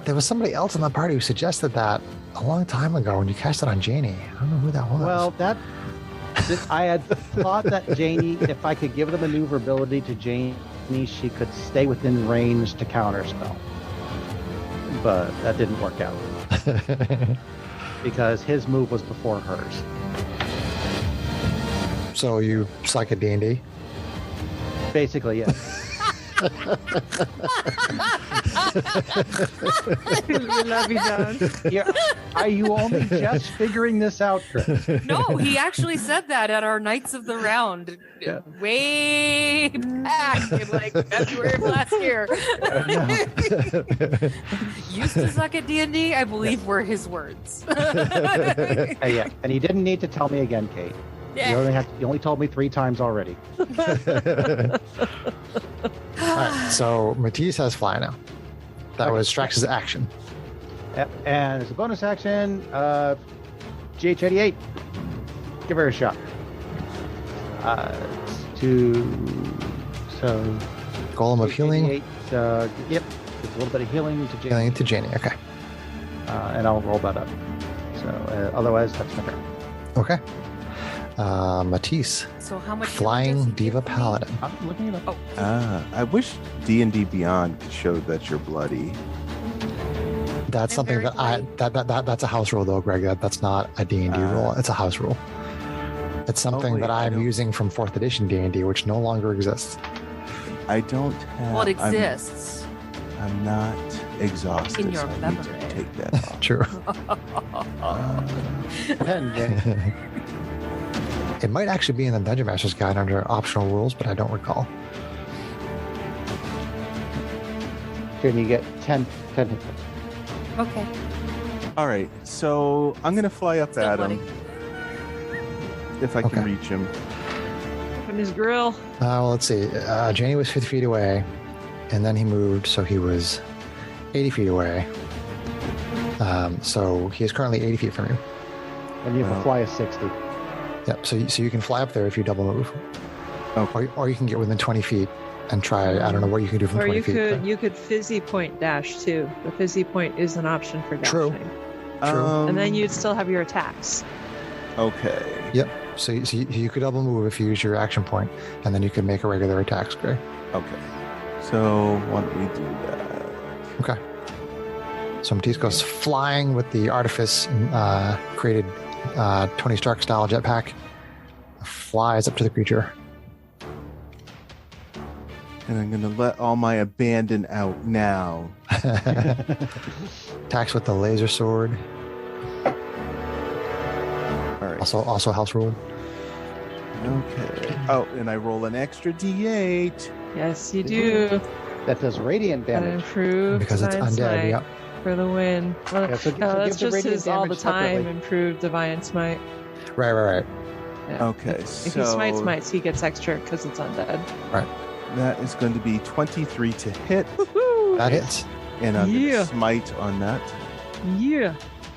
There was somebody else in the party who suggested that a long time ago when you cast it on Janie. I don't know who that was. Well, I had thought that Janie, if I could give the maneuverability to Janie, she could stay within range to counterspell. But that didn't work out because his move was before hers. So you suck at D&D? Basically, yes. We love you, John. Are you only just figuring this out, Chris? No, he actually said that at our Knights of the Round Yeah. way back in like February of last year. Used to suck at D&D, I believe were his words. Yeah, and he didn't need to tell me again, Kate. Yeah. You only told me 3 times already. All right, so Matisse has fly now. That was Strax's action. Yep. And as a bonus action, GH88, give her a shot. So Golem of healing. 88, yep, it's a little bit of healing to Healing Janie, to Janie. Okay. and I'll roll that up. So otherwise, that's my turn. Okay. Matisse, So how much Flying damage does he Diva give me? Paladin. I'm looking it up. Oh, I wish D&D Beyond could show that you're bloody. That's I'm something very that that's a house rule though, Greg. That's not a D&D rule. It's a house rule. It's something wait, that I I'm don't- using from 4th edition D&D, which no longer exists. I don't have... well, it exists. I'm not exhausted, In your so I need memory. to take that off. True. Then, Jenny, It might actually be in the Dungeon Master's Guide under optional rules, but I don't recall. Jenny, you get 10 hit points. Okay. All right, so I'm going to fly up Still at bloody. him. If I can Okay. reach him. From his grill. Well, let's see. Janie was 50 feet away, and then he moved, so he was 80 feet away. So he is currently 80 feet from you. And you have a fly of 60. Yep. So you can fly up there if you double move. Okay. Or you can get within 20 feet and try. I don't know what you can do from Or 20 you feet. could fizzy point dash too. The fizzy point is an option for dashing. True. True. And then you'd still have your attacks. Okay. Yep. So you could double move if you use your action point, and then you could make a regular attack, Gray. Okay. So why don't we do that? Okay. So Matisse goes flying with the artifice created Tony Stark style jetpack. Flies up to the creature. And I'm going to let all my abandon out now. Attacks with the laser sword. All right. Also house ruled. Okay. Oh, and I roll an extra D8. Yes, you do. That does radiant That damage. improved Because it's Divine undead. Smite Yep. for the win. Well, Yeah, so no, give that's the just radiant his all the damage time separately. improved Divine Smite. Right. Yeah. Okay, If he smites, he gets extra because it's undead. that is going to be 23 to hit, That hits. and I'm going Yeah. to smite on that. Yeah.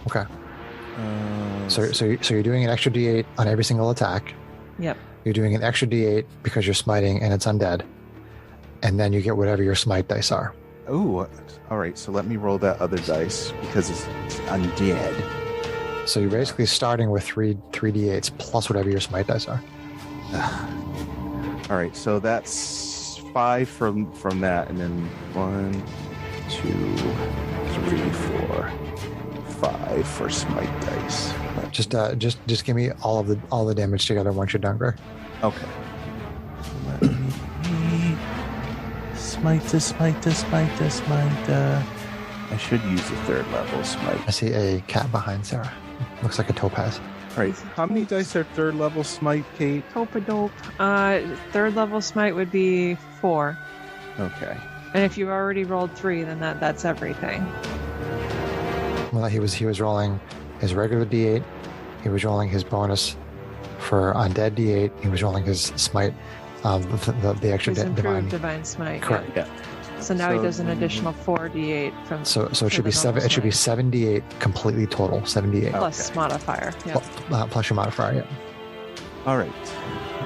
Okay. So you're doing an extra D8 on every single attack. Yep. You're doing an extra D8 because you're smiting and it's undead. And then you get whatever your smite dice are. Oh, all right. So let me roll that other dice because it's undead. So you're basically starting with three D8s plus whatever your smite dice are. All right. So that's 5 from that, and then 1, 2, 3, 4, 5 for smite dice. Just give me all the damage together once you're done, Greg. Okay. Let me smite. I should use the 3rd level smite. I see a cat behind Sarah. Looks like a topaz. All right. How many dice are 3rd level smite, Kate? Tope-dope. 3rd level smite would be 4. Okay. And if you already rolled 3, then that's everything. Well, he was rolling his regular D8. He was rolling his bonus for undead D8. He was rolling his smite, the extra He's improved divine. Divine Smite. Correct. Yeah. So now he So does an additional 4d8 from. So it for should be the seven. normal It should be smite. 7d8 completely total. 7d8 Plus modifier. Yeah. plus your modifier. Yeah. All right.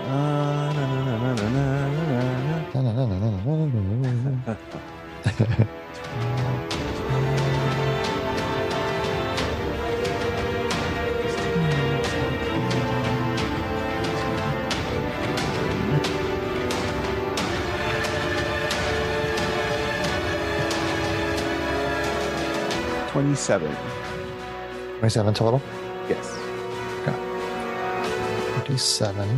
Na, na, na, na, na, na, na, na. 27. 27 total. Yes. 27.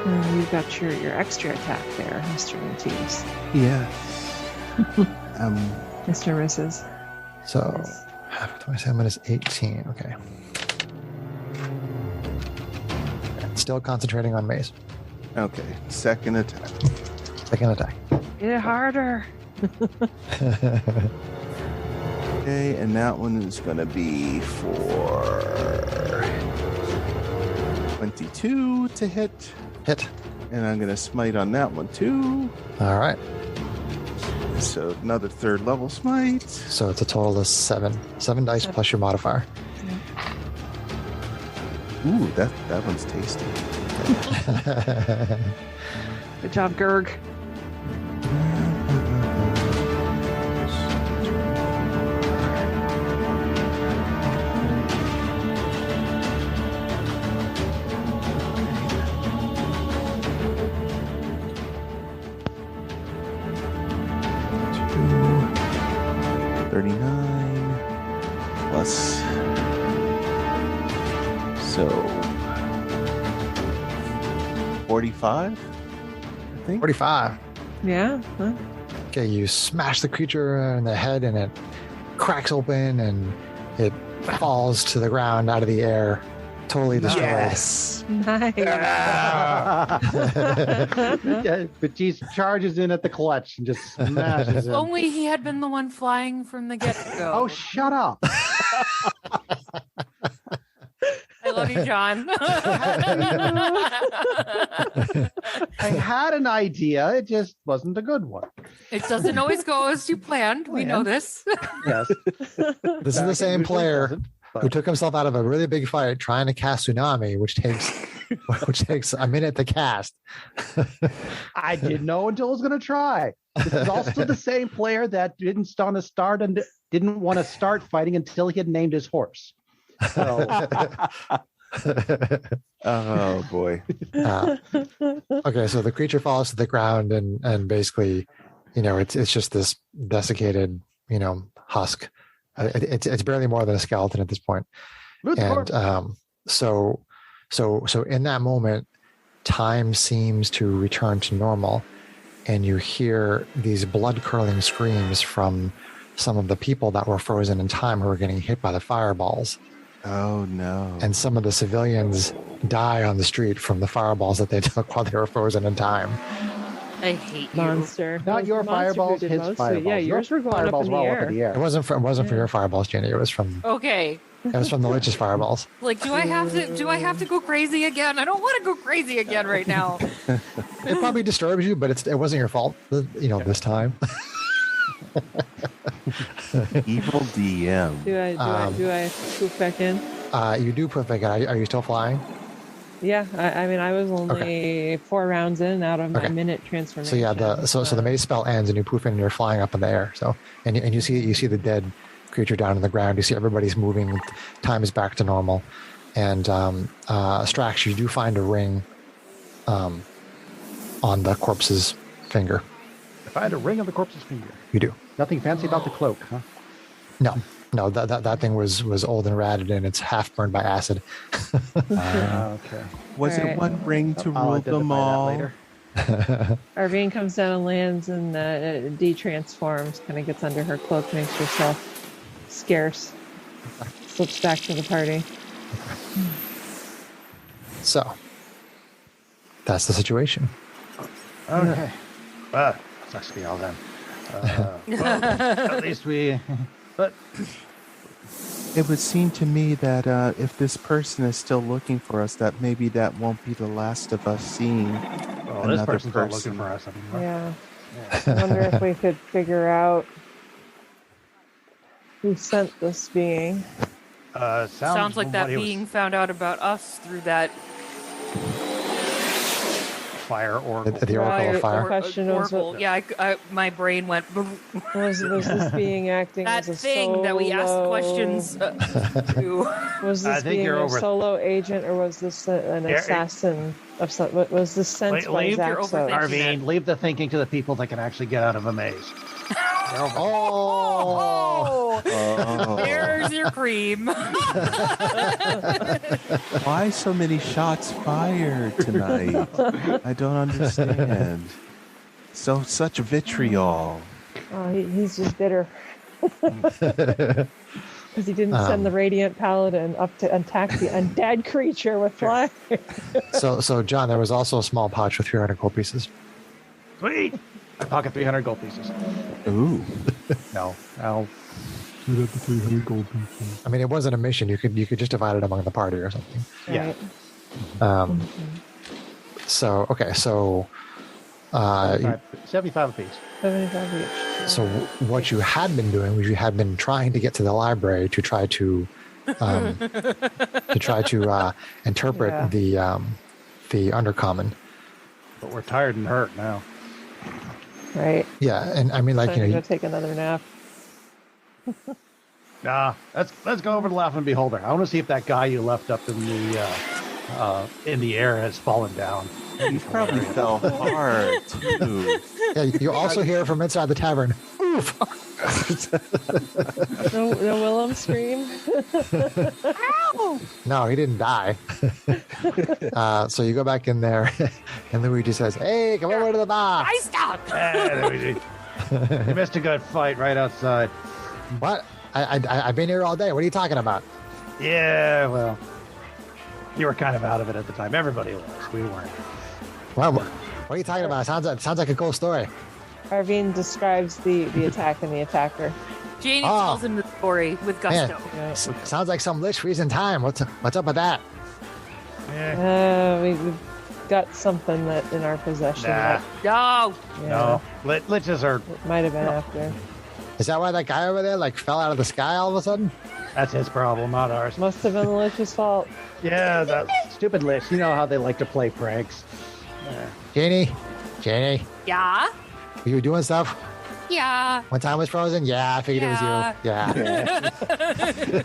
And you got your extra attack there, Mr. Matisse. Yes. Mr. Mrs. So Yes. half of 27 is 18. Okay. Still concentrating on maze. Okay. Second attack. Second attack. Get it harder. Okay, and that one is going to be for 22 to hit. Hit. And I'm going to smite on that one too. All right. So another 3rd level smite. So it's a total of 7. 7 dice plus your modifier. Ooh, that one's tasty. Good job, Gerg. Two, 39 plus. So 45, I think. 45. Yeah. Huh? Okay, you smash the creature in the head and it cracks open and it falls to the ground out of the air, totally destroyed. Yes. Nice. Yeah, Batiste charges in at the clutch and just smashes If him. only he had been the one flying from the get-go. Oh, shut up. I love you, John. I had an idea. It just wasn't a good one. It doesn't always go as you planned. We know this. Yes. This is the same player who took himself out of a really big fight trying to cast Tsunami, which takes a minute to cast. I didn't know until I was going to try. This is also the same player that didn't want to start fighting until he had named his horse. Oh boy. Okay, so the creature falls to the ground, and basically, it's just this desiccated, husk. It's barely more than a skeleton at this point. And so in that moment, time seems to return to normal, and you hear these blood curdling screams from some of the people that were frozen in time who were getting hit by the fireballs. Oh no. And some of the civilians die on the street from the fireballs that they took while they were frozen in time. I hate you. Monster. Not your Monster fireballs, did his most of it. fireballs. Yeah, yours Your were going up fireballs in the well up air. in the air. It wasn't for your fireballs, Jenny. It was from Okay. the Lich's fireballs. Like, do I have to go crazy again? I don't want to go crazy again right now. It probably disturbs you, but it wasn't your fault. This time. Evil DM. Do I poof back in? You do put back in. Are you still flying? Yeah, I mean, I was only 4 rounds in out of my minute transformation. So yeah, so the maze spell ends, and you poof in, and you're flying up in the air. So and you see the dead creature down on the ground. You see everybody's moving. Time is back to normal. And Strax, you do find a ring on the corpse's finger. I find a ring on the corpse's finger. You do. Nothing fancy about the cloak, huh? No, that thing was old and ratted, and it's half burned by acid. Okay. Was it one ring to I'll rule them identify that all? later. Arvine comes down and lands and de-transforms, kind of gets under her cloak, makes herself scarce, slips back to the party. So that's the situation. Okay. Sucks to be all done. Well, at least we... But It would seem to me that if this person is still looking for us, that maybe that won't be the last of us seeing this another person's not person. looking for us anymore. Yeah. I wonder if we could figure out who sent this being. Sounds like from that what he was- being found out about us through that fire oracle. The Oracle of Fire. Question was oracle. what- Yeah, my brain went. Was this being acting That as a thing that we asked solo- questions to. Was I this think being you're a over- solo agent, or was this an assassin of some? Was this sent Wait, by leave your Zaxos? overthinking. Arvine, leave the thinking to the people that can actually get out of a maze. Oh, Oh. There's your cream. Why so many shots fired tonight? I don't understand. Such vitriol. Oh, he's just bitter because he didn't send the Radiant Paladin up to attack the undead creature with fire. so John, there was also a small pouch with 300 gold pieces. Sweet! I pocket 300 gold pieces. Ooh. No, I'll... I mean, it wasn't a mission. You could just divide it among the party or something. Yeah. Right. So okay, so 75 apiece. 75 each. so what you had been doing was you had been trying to get to the library to try to interpret Yeah. the undercommon. But we're tired and hurt now. Right. Yeah, and I mean, like, Time to go take another nap. Nah, let's go over to Laughing Beholder. I want to see if that guy you left up in the air has fallen down. He probably fell hard, too. yeah, you also hear it from inside the tavern. Oof. No Willem scream. No, he didn't die. So you go back in there, and Luigi says, "Hey, come over to the bar." I stopped. You missed a good fight right outside. What? I've been here all day. What are you talking about? Yeah, well, you were kind of out of it at the time. Everybody was. We weren't. Well, what are you talking about? Sounds like a cool story. Arvine describes the attack and the attacker. Janie Oh. tells him the story with gusto. Yeah. Sounds like some lich freezing time. What's up with that? Yeah. We've got something that in our possession. Nah. No. No. Liches are... It might have been after. Is that why that guy over there fell out of the sky all of a sudden? That's his problem, not ours. Must have been the Lich's fault. Yeah, that stupid Lich. You know how they like to play pranks. Janie, Yeah. were you doing stuff Yeah. when time was frozen? Yeah, I figured Yeah. it was you. Yeah.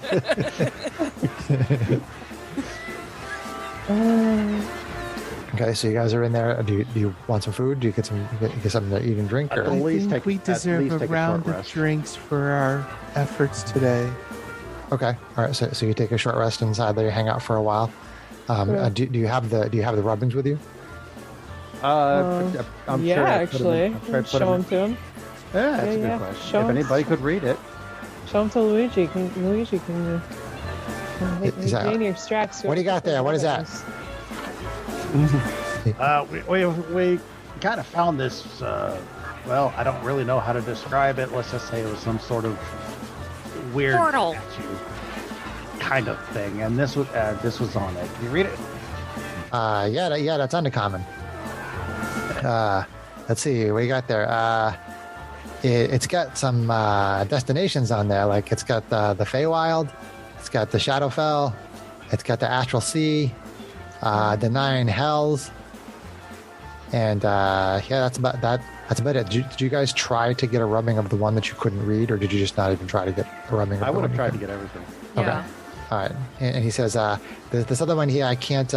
Okay, so you guys are in there. Do you want some food? Do you get something to eat and drink? Or? I think we deserve a round of drinks for our efforts today. Okay, all right. So you take a short rest inside there. You hang out for a while. Do you have the rubbings with you? Actually, show them to him. Yeah, that's a good question. If anybody could read it, show them to Luigi. Luigi can. Gain your strats. What do you got there? What is that? We kind of found this. Well, I don't really know how to describe it. Let's just say it was some sort of weird portal kind of thing, and this was on it. Can you read it? Yeah, that's uncommon. Let's see, what you got there? It's got some destinations on there. Like it's got the Feywild, it's got the Shadowfell, it's got the Astral Sea, the 9 Hells, and that's about that. That's about it. Did you guys try to get a rubbing of the one that you couldn't read, or did you just not even try to get a rubbing? Of I would have tried to get everything. Okay. Yeah. All right. And he says, this other one here, I can't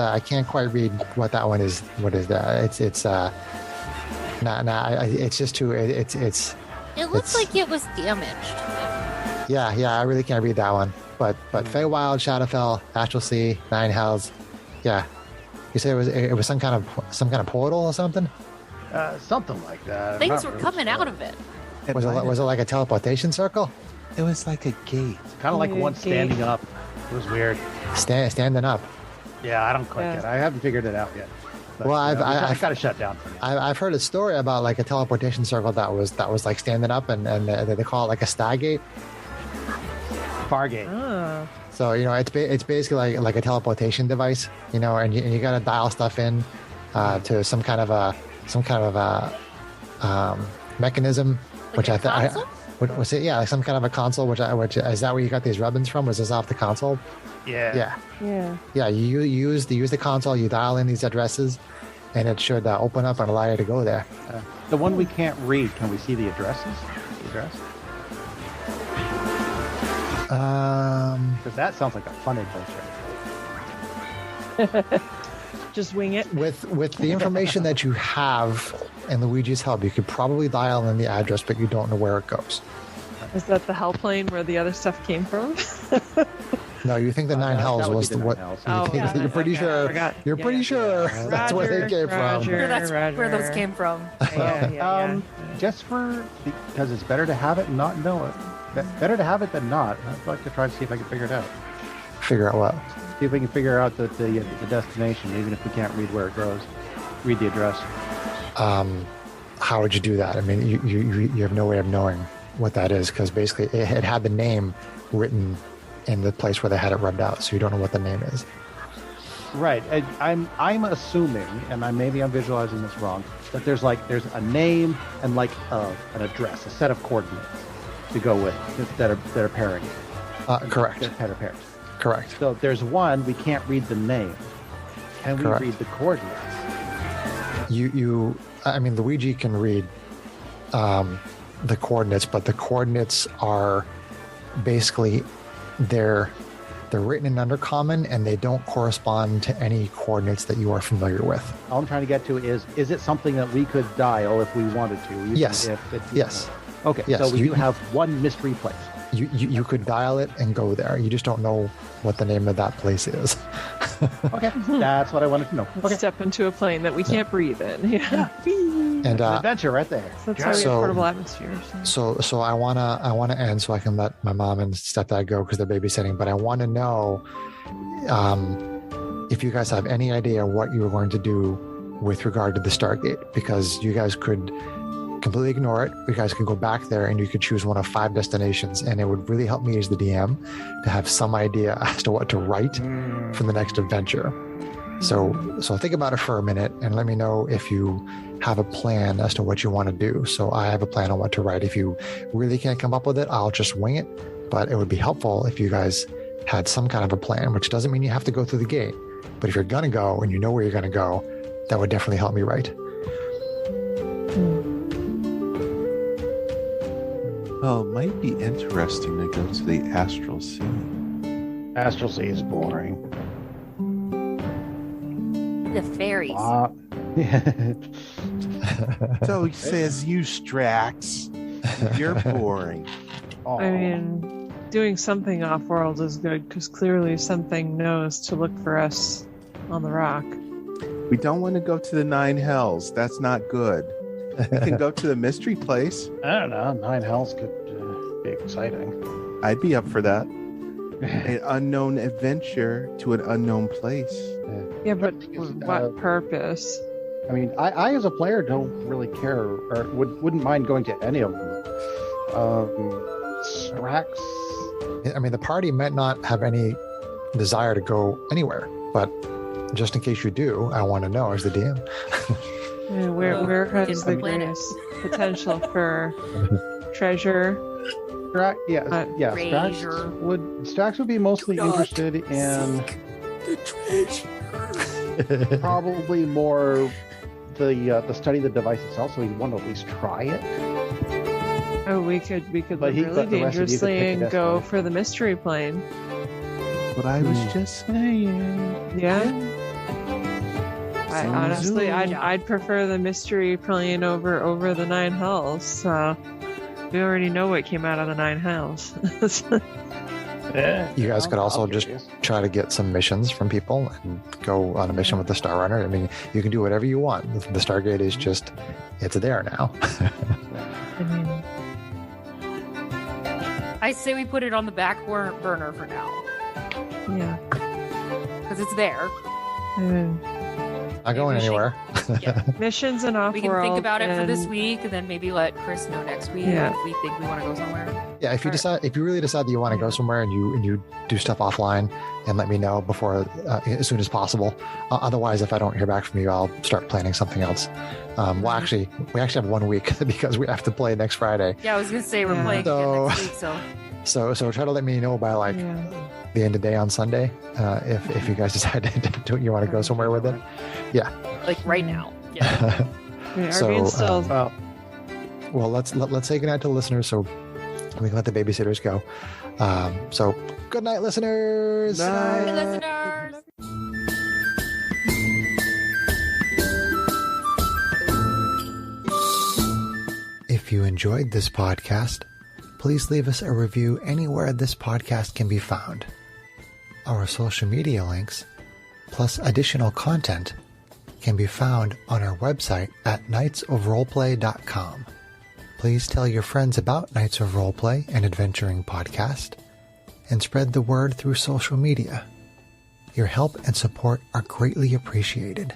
quite read what that one is. What is that? It's just too. It looks like it was damaged. Yeah. I really can't read that one. But Feywild, Shadowfell, Astral Sea, 9 Hells. Yeah. You said it was some kind of portal or something. Something like that. Things were coming out of it. Was it like a teleportation circle? It was like a gate. Kind of like one standing up. It was weird. Standing up. Yeah, I don't quite get it. I haven't figured it out yet. But, well, I've got to shut down for now. I've heard a story about like a teleportation circle that was like standing up, and they call it like a Stargate. Fargate. Oh. So it's basically like a teleportation device, and you got to dial stuff in to some kind of a mechanism, like which I thought. Was it? Yeah, like some kind of a console. Which is that where you got these rubbings from? Was this off the console? Yeah. You use the console. You dial in these addresses, and it should open up and allow you to go there. The one we can't read. Can we see the addresses? The address? Because that sounds like a fun adventure. Just wing it. With the information that you have and Luigi's help, you could probably dial in the address, but you don't know where it goes. Is that the hell plane where the other stuff came from? No, you think the 9 Hells was the what? You're pretty sure. You're pretty sure that's where they came from. That's where those came from. Just because it's better to have it and not know it. Better to have it than not. I'd like to try to see if I can figure it out. Figure out what? See if we can figure out the destination, even if we can't read where it goes. Read the address. How would you do that? I mean, you have no way of knowing what that is, because basically it had the name written in the place where they had it rubbed out, so you don't know what the name is. Right. I'm assuming, and maybe I'm visualizing this wrong, that there's a name and like an address, a set of coordinates to go with that are pairing. Correct. That are pairs. Correct. So there's one, we can't read the name. Can we read the coordinates? I mean, Luigi can read the coordinates, but the coordinates are basically they're written in Undercommon, and they don't correspond to any coordinates that you are familiar with. All I'm trying to get to is it something that we could dial if we wanted to? Yes. Yes. Okay. Yes. So we do have one mystery place. You could dial it and go there. You just don't know what the name of that place is. Okay, that's what I wanted to know. Okay. Step into a plane that we can't breathe in. Yeah. And an adventure right there. So that's why we have portable atmospheres. So I wanna end so I can let my mom and stepdad go because they're babysitting. But I want to know if you guys have any idea what you were going to do with regard to the Stargate, because you guys could completely ignore it. You guys could go back there and you could choose one of 5 destinations, and it would really help me as the DM to have some idea as to what to write for the next adventure. So think about it for a minute and let me know if you have a plan as to what you want to do. So I have a plan on what to write. If you really can't come up with it, I'll just wing it. But it would be helpful if you guys had some kind of a plan, which doesn't mean you have to go through the gate. But if you're going to go and you know where you're going to go, that would definitely help me write. Well, it might be interesting to go to the Astral Sea. Astral Sea is boring. The fairies. So he says, you Strax. You're boring. Aw. I mean, doing something off-world is good because clearly something knows to look for us on the rock. We don't want to go to the Nine Hells. That's not good. We can go to the mystery place. I don't know. Nine Hells could be exciting. I'd be up for that. An unknown adventure to an unknown place. Yeah, but Because, what purpose? I mean, I as a player don't really care, or wouldn't mind going to any of them. Strax. I mean, the party might not have any desire to go anywhere, but just in case you do, I want to know as the DM. Yeah, where has the planet. greatest potential for treasure? Strax would be mostly interested in probably more the study of the device itself, so he'd want to at least try it. Oh, we could But live really the rest of you could dangerously pick and it go up. for the mystery plane. But I was just saying. Yeah. Zoom, Honestly, zoom. I'd prefer the mystery plane over the Nine Hells. We already know what came out of the Nine Hells. You guys could also just curious. try to get some missions from people and go on a mission with the Star Runner. I mean, you can do whatever you want. The Stargate is just, it's there now. I mean, I say we put it on the back burner for now yeah. because it's there. I mean, Not going Maybe we anywhere. missions and off-world. We can think about it for this and- week, and then maybe let Chris know next week Yeah. if we think we want to go somewhere. Yeah, if you Alright. if you really decide that you want to go somewhere and you do stuff offline, and let me know before as soon as possible. Otherwise, if I don't hear back from you, I'll start planning something else. Well, actually, we actually have 1 week because we have to play next Friday. Yeah, I was gonna say we're Yeah. playing So- again next week, so So try to let me know by like Yeah. the end of the day on Sunday if you guys decide to you want to go somewhere with it. like right now. Yeah. I mean, So, Arvine's still Well, let's say goodnight to the listeners so we can let the babysitters go. So good night, listeners. Night. Hey, listeners. If you enjoyed this podcast, please leave us a review anywhere this podcast can be found. Our social media links, plus additional content, can be found on our website at knightsofroleplay.com. Please tell your friends about Knights of Roleplay and Adventuring Podcast, and spread the word through social media. Your help and support are greatly appreciated.